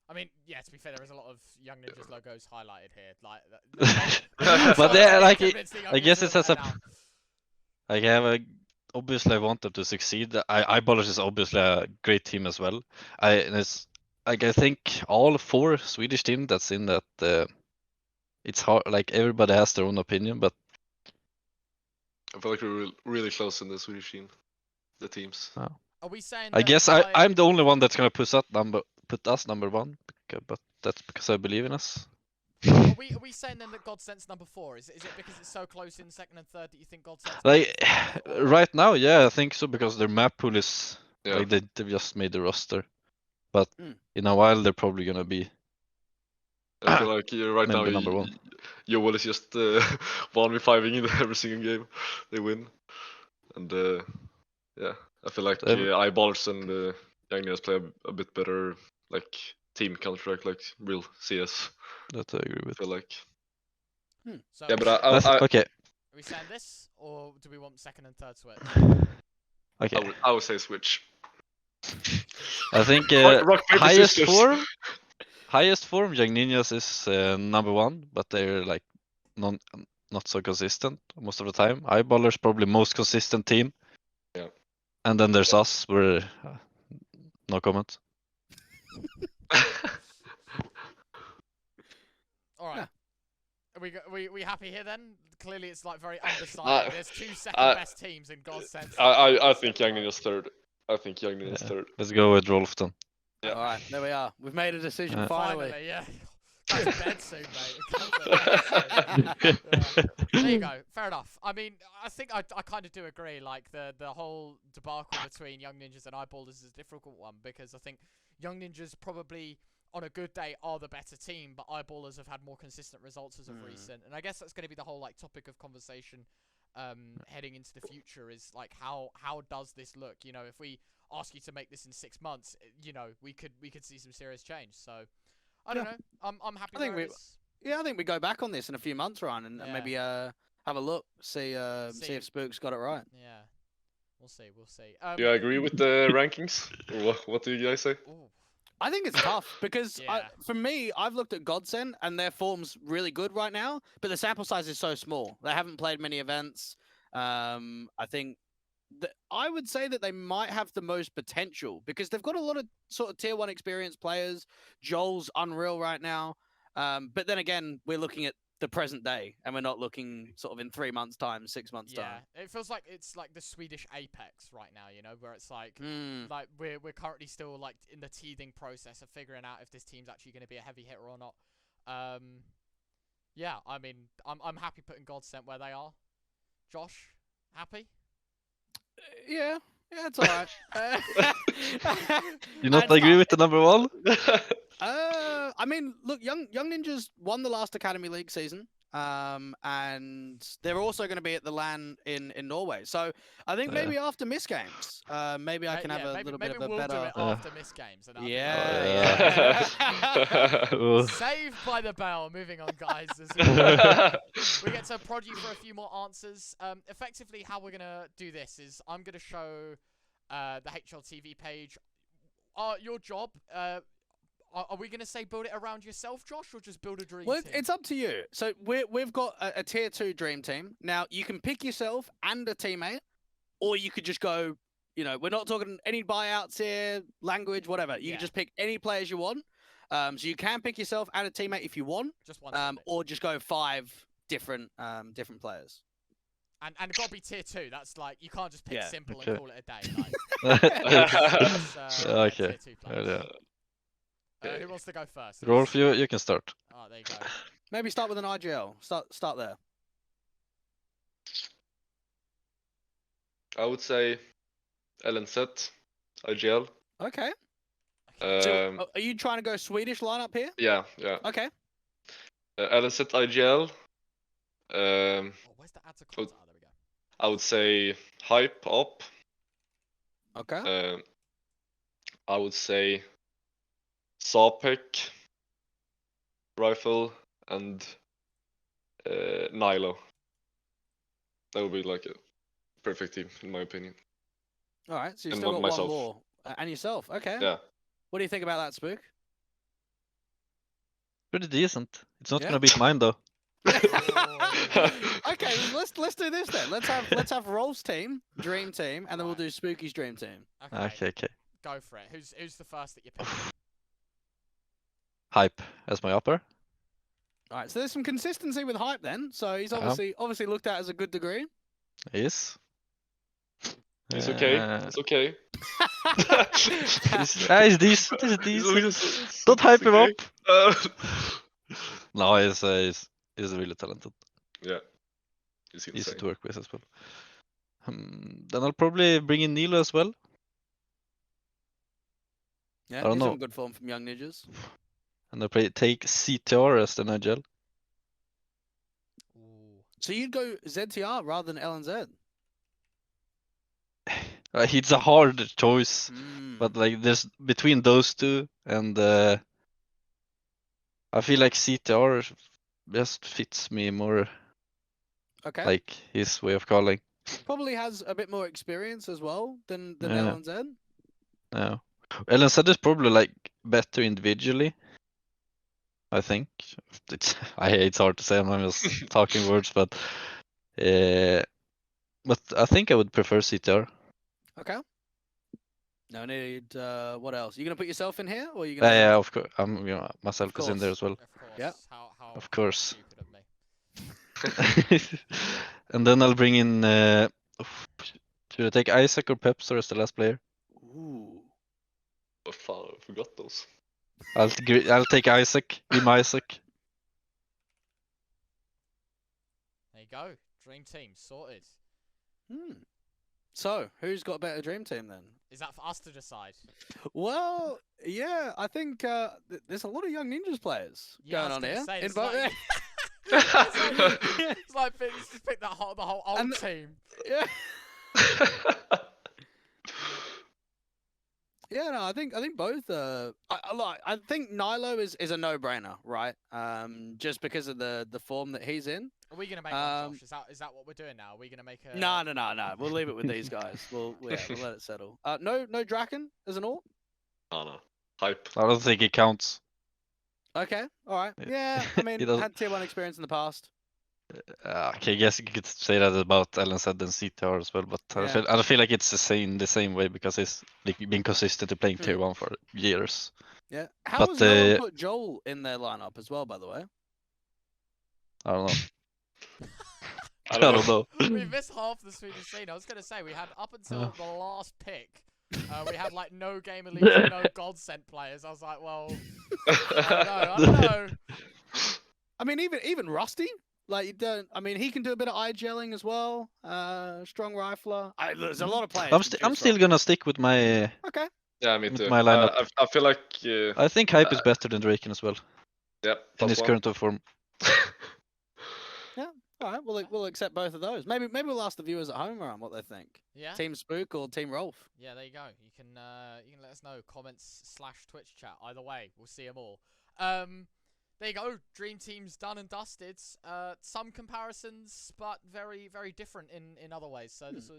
I mean, yeah. To be fair, there is a lot of Young Ninjas logos highlighted here. Like,
but yeah, like I guess it says obviously I want them to succeed. Eyeballers is obviously a great team as well. I think all 4 Swedish teams that's in that. It's hard. Like everybody has their own opinion, but
I feel like we're really close in the Swedish team. The teams.
Are we saying?
I guess I'm the only one that's gonna put us number 1, but that's because I believe in us.
Are we saying then that Godsend's number 4? Is it because it's so close in second and third that you think Godsend's
like right now? Yeah, I think so because their map pool is like they've just made the roster, but in a while they're probably gonna be.
I feel like right now
number 1.
Joel is just 1v5ing in every single game they win, and yeah, I feel like Eyeballers and Young Ninjas play a bit better, like team Counter-Strike, like real CS.
That I agree with.
I feel like.
So
yeah, but
okay.
Are we saying this, or do we want second and third switch?
Okay.
I would say switch.
I think
rock, paper,
highest form Young Ninjas is number 1, but they're like not so consistent most of the time. Eyeballers probably most consistent team.
Yeah.
And then there's us. We're no comment.
All right. Are we happy here then? Clearly, it's like very undecided. There's 2 second best teams in God's sense.
I think Young Ninjas third. Third.
Let's go with Ro1f then.
Yeah. All right, there we are. We've made a decision finally.
Yeah. Go to bed soon, mate. There you go. Fair enough. I mean, I think I kind of do agree. Like the whole debacle between Young Ninjas and Eyeballers is a difficult one because I think Young Ninjas probably on a good day are the better team, but Eyeballers have had more consistent results as of recent. And I guess that's going to be the whole like topic of conversation heading into the future is like how does this look? You know, if we ask you to make this in 6 months, you know, we could see some serious change. So I don't know. I'm happy.
I think we go back on this in a few months, Ryan, and maybe have a look, see if Spooke's got it right.
Yeah, we'll see.
Do you agree with the rankings? Or what do you guys say?
Ooh.
I think it's tough because for me, I've looked at Godsend and their form's really good right now, but the sample size is so small. They haven't played many events. I think I would say that they might have the most potential because they've got a lot of sort of tier 1 experienced players. Joel's unreal right now. But then again, we're looking at the present day and we're not looking sort of in 3 months' time, 6 months' time.
Yeah, it feels like it's like the Swedish Apex right now, you know, where it's like like we're currently still like in the teething process of figuring out if this team's actually going to be a heavy hitter or not. Yeah, I mean, I'm happy putting Godsend where they are. Josh, happy?
Yeah, it's alright.
You not agree with the number 1?
I mean, look, Young Ninjas won the last Academy League season. and they're also going to be at the LAN in Norway. So I think
Yeah.
maybe after MistGames, maybe I can have a little bit of a
we'll
better.
do it after MistGames. And
Yeah.
Saved by the bell. Moving on, guys. As we get to prod you for a few more answers. Effectively, how we're gonna do this is I'm gonna show the HL TV page. Your job. Are we gonna say build it around yourself, Josh, or just build a dream
Well,
team?
it's up to you. So we've got a tier 2 dream team. Now you can pick yourself and a teammate, or you could just go. You know, we're not talking any buyouts here, language, whatever. You can just pick any players you want. So you can pick yourself and a teammate if you want.
Just one.
Or just go 5 different players.
And it got to be tier 2. That's like you can't just pick simple
Okay.
and call it a day. Like,
Okay.
tier 2 players. Who wants to go first?
Rolf, you can start.
Oh, there you go.
Maybe start with an IGL. Start there.
I would say LNZ, IGL.
Okay.
Um,
So, are you trying to go Swedish lineup here?
yeah.
Okay.
LNZ, IGL.
Where's the add to cards? There we go.
I would say Hype up.
Okay.
I would say Spooke, Rifle, and Nilo. That would be like a perfect team, in my opinion.
All right. So you
and
still got
myself.
one more. And yourself. Okay.
Yeah.
What do you think about that, Spooke?
Pretty decent. It's not
Yeah.
gonna beat mine though.
Okay, let's do this then. Let's have Rolf's team, dream team, and then we'll do Spooky's dream team.
Okay.
Go for it. Who's the first that you pick?
Hype as my upper.
All right, so there's some consistency with Hype then. So he's obviously looked at as a good degree.
Yes.
It's okay. It's okay.
He's decent. He's decent. Don't hype him up. No, he's really talented.
Yeah. He's
Easy
insane.
to work with as well. Then I'll probably bring in Nilo as well.
Yeah,
I don't
he's
know.
on good form from Young Ninjas.
And I'll take CTR as the Nigel.
So you'd go ZTR rather than LNZ?
It's a hard choice,
Mm.
but like there's between those two, and I feel like CTR just fits me more.
Okay.
Like his way of calling.
Probably has a bit more experience as well than
Yeah.
LNZ.
No. LNZ is probably like better individually. I think it's hard to say. I'm just talking words, but I think I would prefer CTR.
Okay. No need. What else? You gonna put yourself in here, or are you gonna?
Yeah, of course. Myself
Of
is in there
course.
as well.
Of course.
Yep.
How
Of course.
stupid of me.
And then I'll bring in. Should I take Isaac or Pepster as the last player?
Ooh.
Oh, fuck, I forgot those.
I'll take Isaac. Team Isaac.
There you go. Dream team sorted.
So who's got a better dream team then?
Is that for us to decide?
Well, yeah, I think there's a lot of Young Ninjas players
Yeah, I
going
was
on
gonna
here.
say,
In
it's
both-
like- It's like just pick the whole old
And-
team.
yeah. Yeah, no, I think both. I think Nilo is a no-brainer, right? Just because of the form that he's in.
Are we gonna make one, Josh? Is that what we're doing now? Are we gonna make a?
No. We'll leave it with these guys. We'll let it settle. No Draken as an all.
Oh no. Hype.
I don't think it counts.
Okay, all right.
Yeah.
Yeah, I mean,
He doesn't-
had tier 1 experience in the past.
Okay, I guess you could say that about LNZ and CTR as well, but
Yeah.
I feel like it's the same way because he's like been consistently playing tier 1 for years.
Yeah. How
But,
has no one put Joel in their lineup as well, by the way?
I don't know.
I
I
don't
don't know.
We missed half the Swedish scene. I was gonna say we had up until the last pick. We had like no Gamer League, no Godsent players. I was like, well, I don't know.
I mean, even Rusty, like you don't. I mean, he can do a bit of eye gelling as well. Strong rifler. There's a lot of players.
I'm still gonna stick with my.
Okay.
Yeah, me
With
too.
my lineup.
I feel like
I think Hype is better than Draken as well
yeah,
in his
+1.
current form.
All right, we'll accept both of those. Maybe we'll ask the viewers at home around what they think.
Yeah.
Team Spooke or Team Ro1f.
Yeah, there you go. You can let us know, comments / Twitch chat. Either way, we'll see them all. There you go. Dream teams done and dusted. Some comparisons, but very different in other ways. So this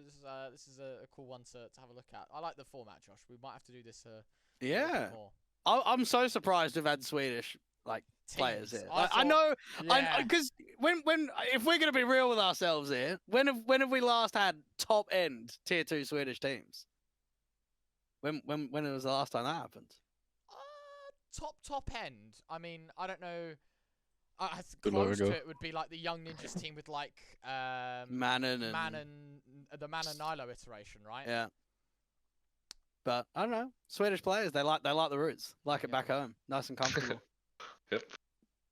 is a cool one to have a look at. I like the format, Josh. We might have to do this. A little bit more.
I'm so surprised we've had Swedish players
Teams.
here.
I
know,
Yeah.
because when if we're gonna be real with ourselves here, when have we last had top end tier 2 Swedish teams? When was the last time that happened?
Top end. I mean, I don't know.
Too long
Close to
ago.
it would be like the Young Ninjas team with like
Manon and
the Man and Nilo iteration, right?
yeah. But I don't know. Swedish players, they like the roots. Like it
Yeah.
back home. Nice and comfortable.
Yep.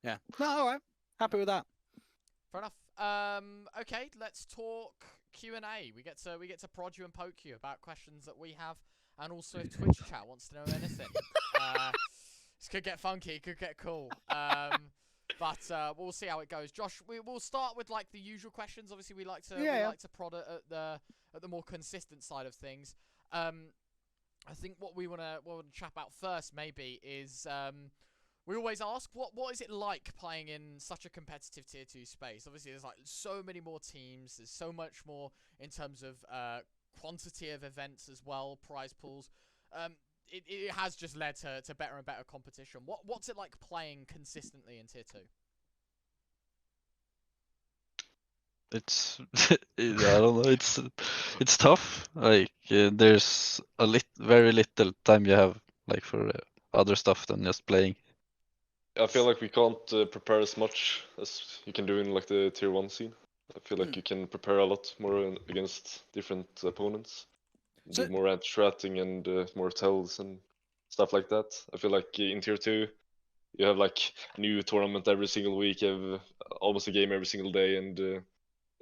Yeah. No, all right. Happy with that.
Fair enough. Okay, let's talk Q&A. We get to prod you and poke you about questions that we have, and also if Twitch chat wants to know anything. This could get funky, could get cool. But we'll see how it goes. Josh, we'll start with like the usual questions. Obviously, we like to prod at the more consistent side of things. I think what we wanna chat about first maybe is we always ask what is it like playing in such a competitive tier 2 space. Obviously, there's like so many more teams. There's so much more in terms of quantity of events as well, prize pools. It has just led to better and better competition. What's it like playing consistently in tier 2?
It's I don't know. It's tough. Like there's very little time you have like for other stuff than just playing.
I feel like we can't prepare as much as you can do in like the tier 1 scene. I feel like you can prepare a lot more against different opponents.
So-
Do more stratting and more tells and stuff like that. I feel like in tier 2 you have like a new tournament every single week. You have almost a game every single day, and you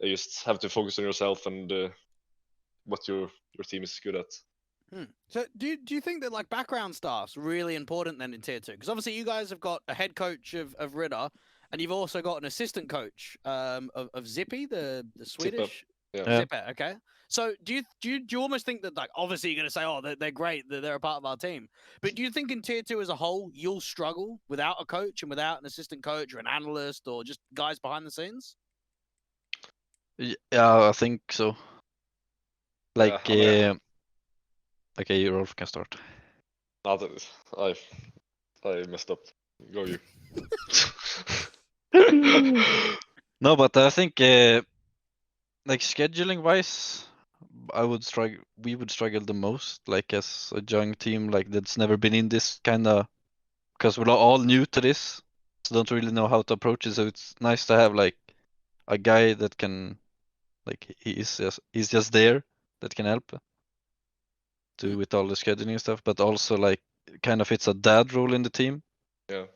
just have to focus on yourself and what your team is good at.
So do you think that like background staff's really important then in tier 2? Because obviously you guys have got a head coach of ReTr00, and you've also got an assistant coach of Zippy, the Swedish.
Yeah.
Zipper, okay. So do you almost think that, like, obviously you're gonna say, oh, they're great, they're a part of our team, but do you think in tier 2 as a whole you'll struggle without a coach and without an assistant coach or an analyst or just guys behind the scenes?
Yeah, I think so. Like,
Yeah,
okay, you Rolf can start.
I messed up. Go you.
No, but I think like scheduling wise, we would struggle the most, like as a young team like that's never been in this kind of, because we're all new to this, so don't really know how to approach it. So it's nice to have like a guy that can, like, he's just there, that can help with all the scheduling stuff, but also like kind of fits a dad role in the team.
Yeah.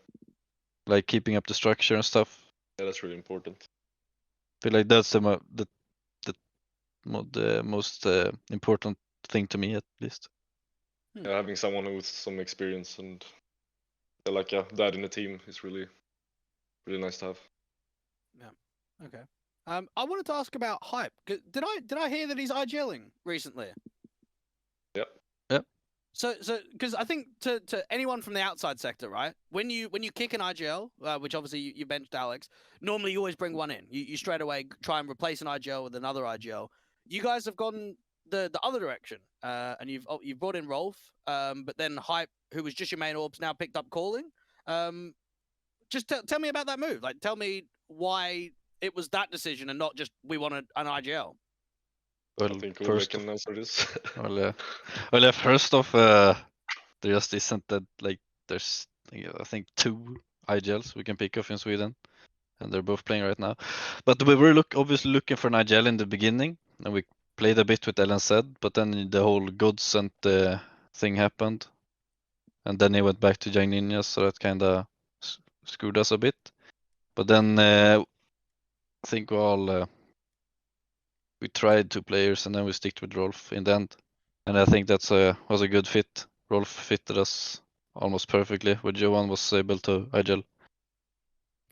Like keeping up the structure and stuff.
Yeah, that's really important.
I feel like that's the most important thing to me, at least.
Yeah, having someone with some experience and like a dad in the team is really nice to have.
Yeah. Okay. I wanted to ask about Hype. Did I hear that he's IGLing recently?
Yep.
Yep.
So because I think to anyone from the outside sector, right? When you kick an IGL, which obviously you benched Alex, normally you always bring one in. You straight away try and replace an IGL with another IGL. You guys have gone the other direction, and you've brought in Ro1f, but then Hype, who was just your main orbs, now picked up calling. Just tell me about that move. Like, tell me why it was that decision and not just we wanted an IGL.
Well,
I think
first
can answer this.
well, first off, there just isn't that, like, there's I think 2 IGLs we can pick off in Sweden, and they're both playing right now. But we were obviously looking for an IGL in the beginning, and we played a bit with LNZ, but then the whole Godsent thing happened, and then he went back to Young Ninjas, so that kind of screwed us a bit. But then I think we tried 2 players, and then we sticked with Ro1f in the end. And I think that's was a good fit. Ro1f fitted us almost perfectly, where Johan was able to IGL.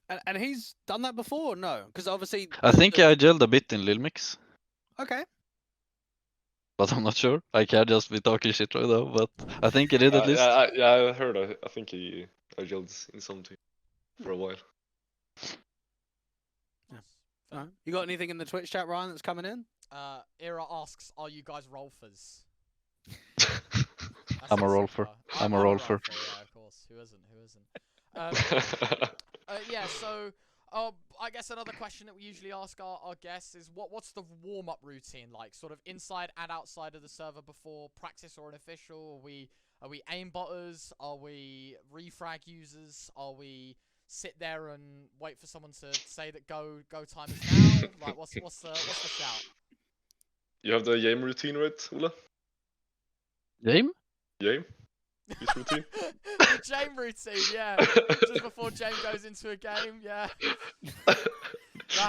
And he's done that before, or no? Because obviously.
I think I gelled a bit in Lil Mix,
Okay.
but I'm not sure. I can't just be talking shit right now, but I think he did at least.
I heard. I think he yelled in something for a while.
Alright. You got anything in the Twitch chat, Ryan, that's coming in?
Era asks, "Are you guys rolfers?"
I'm a rolfer. I'm a rolfer.
Yeah, of course. Who isn't? Who isn't? Yeah. So, I guess another question that we usually ask our guests is, what's the warm-up routine like, sort of inside and outside of the server before practice or an official? Are we aimbotters? Are we refrag users? Are we sit there and wait for someone to say that go time is now? Like, what's the shout?
You have the game routine, right, Ola?
Game?
Game? This routine?
The Jame routine, yeah. Just before Jame goes into a game, yeah.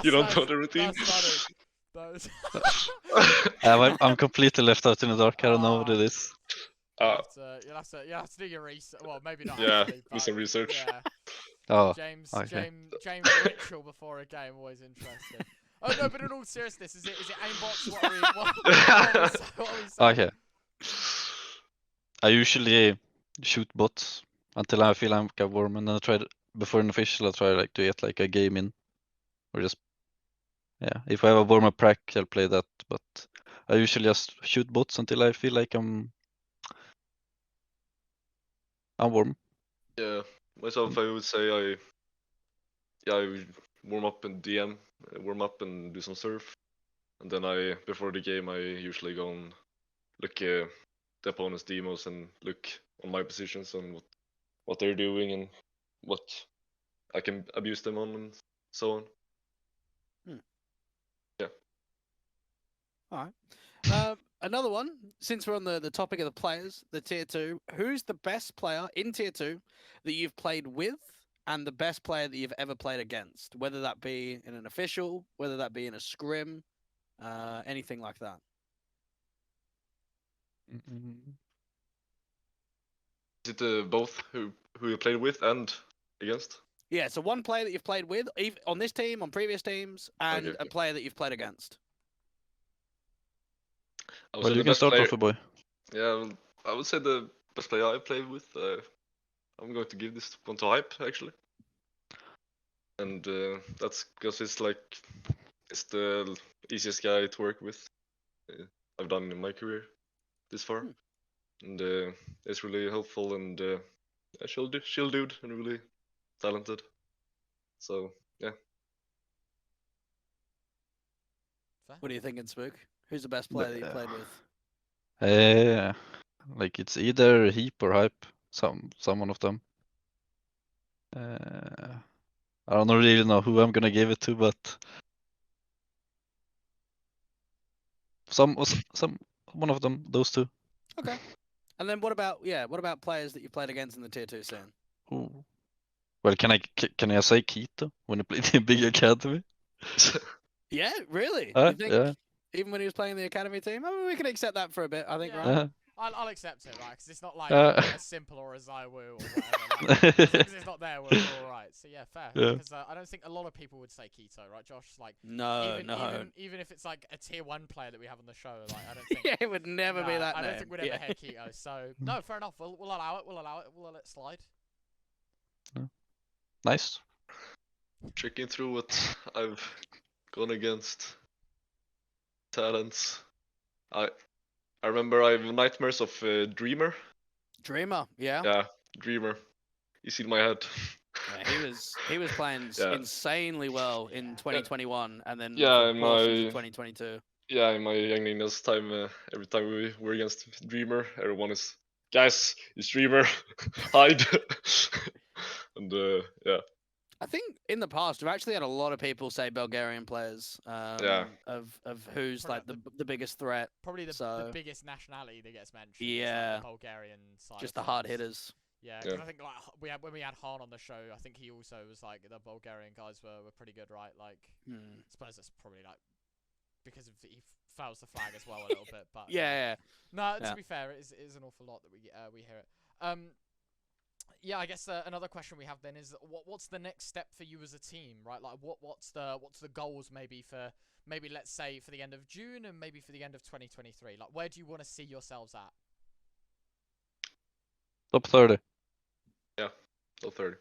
You don't know the routine?
That's funny.
I'm completely left out in the dark. I don't know what it is.
You'll have to do your research. Well, maybe not.
Yeah,
actually,
do some research.
Yeah.
Oh,
James ritual before a game, always interesting. Oh no, but in all seriousness, is it aimbots? What are we saying?
okay. I usually shoot bots until I feel I'm warm, and then I try before an official. I try like to get like a game in, or just if I have a warm up prac, I'll play that. But I usually just shoot bots until I feel like I'm warm.
Yeah, myself, I would say I would warm up in DM, warm up and do some surf, and then before the game I usually go and look the opponent's demos and look on my positions and what they're doing and what I can abuse them on and so on. Yeah.
All right. Another one, since we're on the topic of the players, the tier 2, who's the best player in tier 2 that you've played with and the best player that you've ever played against, whether that be in an official, whether that be in a scrim, anything like that?
Is it both who you played with and against?
Yeah, so one player that you've played with on this team, on previous teams, and a player that you've played against.
Well, you can start off, boy.
Yeah, I would say the best player I played with. I'm going to give this one to Hype, actually. And that's because it's the easiest guy to work with I've done in my career this far. And it's really helpful and chill dude and really talented. So, yeah.
What are you thinking, Spooke? Who's the best player that you played with?
Like it's either Heap or Hype, someone of them. I don't really know who I'm gonna give it to, but one of them, those two.
Okay. And then what about players that you played against in the tier 2 scene?
Ooh. Well, can I say Keto when I played in Big Academy?
Yeah, really? You think
yeah.
even when he was playing the academy team? I mean, we can accept that for a bit, I think,
yeah.
right?
I'll accept it, right? Because it's not like a Simple or a Zywoo or whatever. Like, as long as it's not there, we're all right. So yeah, fair.
Yeah.
Because I don't think a lot of people would say Keto, right, Josh? Like,
no.
Even if it's like a tier 1 player that we have on the show, like I don't think.
Yeah, it would never be that.
I don't think we'd ever hear Keto. So no, fair enough. We'll allow it. We'll let it slide.
Nice.
Checking through what I've gone against. Talents. I remember I have nightmares of Dreamer.
Dreamer, yeah.
Yeah, Dreamer. He's in my head.
Yeah, he was playing insanely well in 2021, and then
in
2022.
Yeah, in my younginess time, every time we were against Dreamer, everyone is, guys, it's Dreamer, hide. And yeah.
I think in the past we've actually had a lot of people say Bulgarian players. Of who's probably like the biggest threat.
Probably the biggest nationality that gets mentioned.
Yeah.
Like the Bulgarian side.
Just the hard hitters.
Yeah, because I think like when we had Han on the show, I think he also was like the Bulgarian guys were pretty good, right? Like, I suppose that's probably like because he fouls the flag as well a little bit, but
yeah.
No, to be fair, it is an awful lot that we hear it. yeah, I guess another question we have then is what's the next step for you as a team, right? Like what's the goals maybe for let's say for the end of June and maybe for the end of 2023? Like where do you want to see yourselves at?
Top 30.
Yeah, top 30.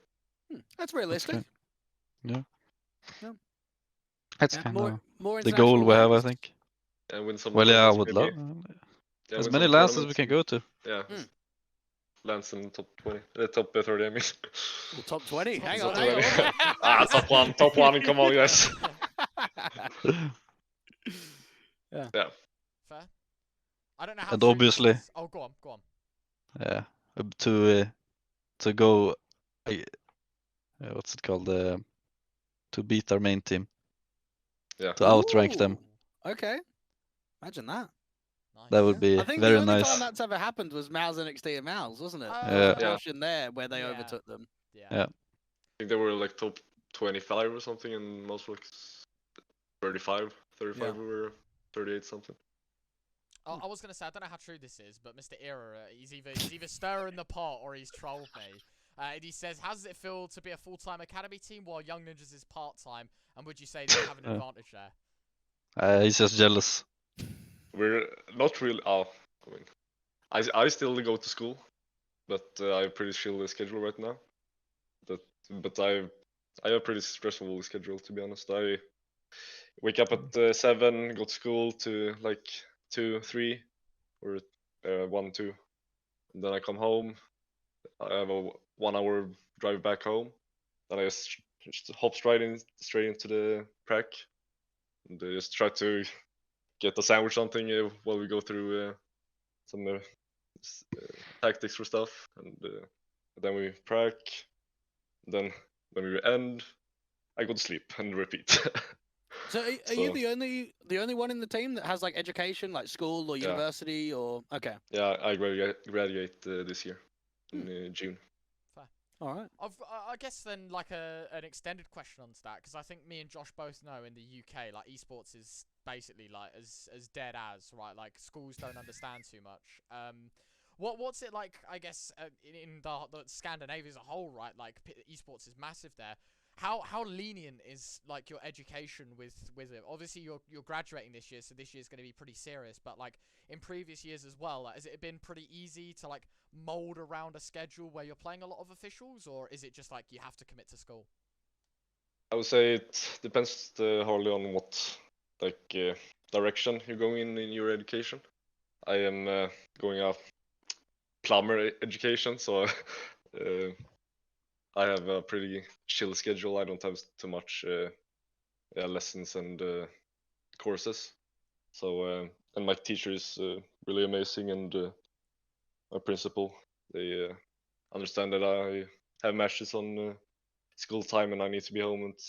That's realistic.
kind- Yeah.
Yeah.
That's
Yeah,
kind of
more
the goal
international
we have, I
lands.
think.
And win some
Well, yeah, I
tournaments,
would
maybe.
love
Yeah,
as
win
many
some
lands as we
tournaments
can
and-
go to.
Yeah.
Mm.
Lands in top 20. Top 30, I mean.
Well, top 20.
Top
Hang
Top
on,
20.
hang on.
Top 1. Top 1. Come on, guys.
Fair. I don't know how
And
true this
obviously-
is. Oh, go on.
Yeah, to go, what's it called? To beat our main team,
Yeah.
to outrank them.
Ooh, okay. Imagine that.
Nice.
That would be
I think
very
the only
nice.
time that's ever happened was Mouse NXT and Mouse, wasn't it?
Oh,
There was a
Yeah.
portion there where they
Yeah.
overtook them.
Yeah.
I think they were like top 25 or something, and most like 35, 35
Yeah.
we were 38 something.
I was gonna say I don't know how true this is, but Mr. Era, he's either stirring the pot or he's trolled me. And he says, "How does it feel to be a full-time academy team while Young Ninjas is part-time? And would you say they have an
Yeah.
advantage there?"
He's just jealous.
We're not really. I mean, I still go to school, but I have pretty chill schedule right now. But I have a pretty stressful schedule, to be honest. I wake up at 7, go to school to like 2, 3, or 1, 2. And then I come home. I have a 1 hour drive back home. Then I just hop straight into the prac, and just try to get a sandwich something while we go through some tactics for stuff, and then we prac. Then when we end, I go to sleep and repeat.
So are you the only one in the team that has like education, like school or
Yeah.
university or okay?
Yeah, I graduate this year in June.
All right.
I guess then like an extended question onto that, because I think me and Josh both know in the UK like esports is basically like as dead as, right? Like schools don't understand too much. What's it like? I guess in the Scandinavia as a whole, right? Like esports is massive there. How lenient is like your education with it? Obviously you're graduating this year, so this year's going to be pretty serious. But like in previous years as well, like, has it been pretty easy to like mold around a schedule where you're playing a lot of officials, or is it just like you have to commit to school?
I would say it depends hardly on what like direction you're going in your education. I am going a plumber education, so I have a pretty chill schedule. I don't have too much lessons and courses. So and my teacher is really amazing, and my principal, they understand that I have matches on school time and I need to be home at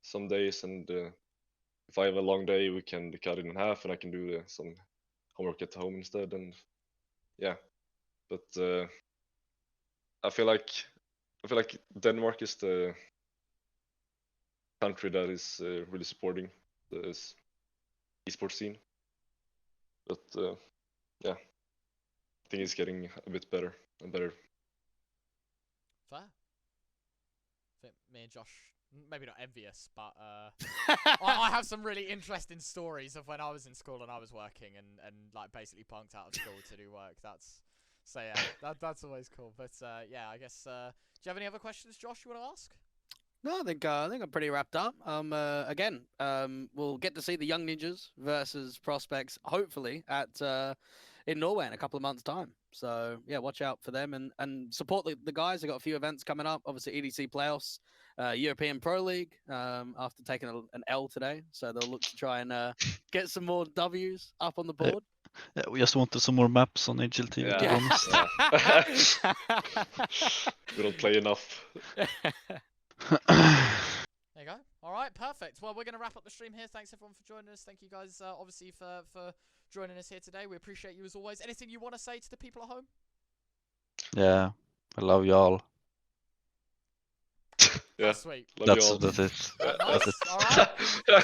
some days, and if I have a long day, we can cut it in half, and I can do some homework at home instead. And yeah, but I feel like Denmark is the country that is really supporting the esports scene. But yeah, I think it's getting a bit better and better.
Fair. I think me and Josh, maybe not envious, but I have some really interesting stories of when I was in school and I was working and like basically punked out of school to do work. So yeah, that's always cool. But yeah, I guess. Do you have any other questions, Josh? You want to ask?
No, I think I'm pretty wrapped up. Again, we'll get to see the Young Ninjas versus Prospects hopefully at in Norway in a couple of months' time. So yeah, watch out for them and support the guys. They got a few events coming up. Obviously, EDC playoffs, European Pro League. After taking an L today, so they'll look to try and get some more W's up on the board.
Yeah, we just wanted some more maps on HLT. To be
Yeah.
honest.
We don't play enough.
There you go. All right, perfect. Well, we're going to wrap up the stream here. Thanks everyone for joining us. Thank you guys, obviously, for joining us here today. We appreciate you as always. Anything you want to say to the people at home?
Yeah, I love y'all.
Yeah,
That's sweet.
love you all.
That's it.
Nice.
it.
All right.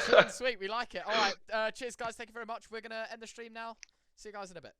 Short and sweet. We like it. All right. Cheers, guys. Thank you very much. We're going to end the stream now. See you guys in a bit.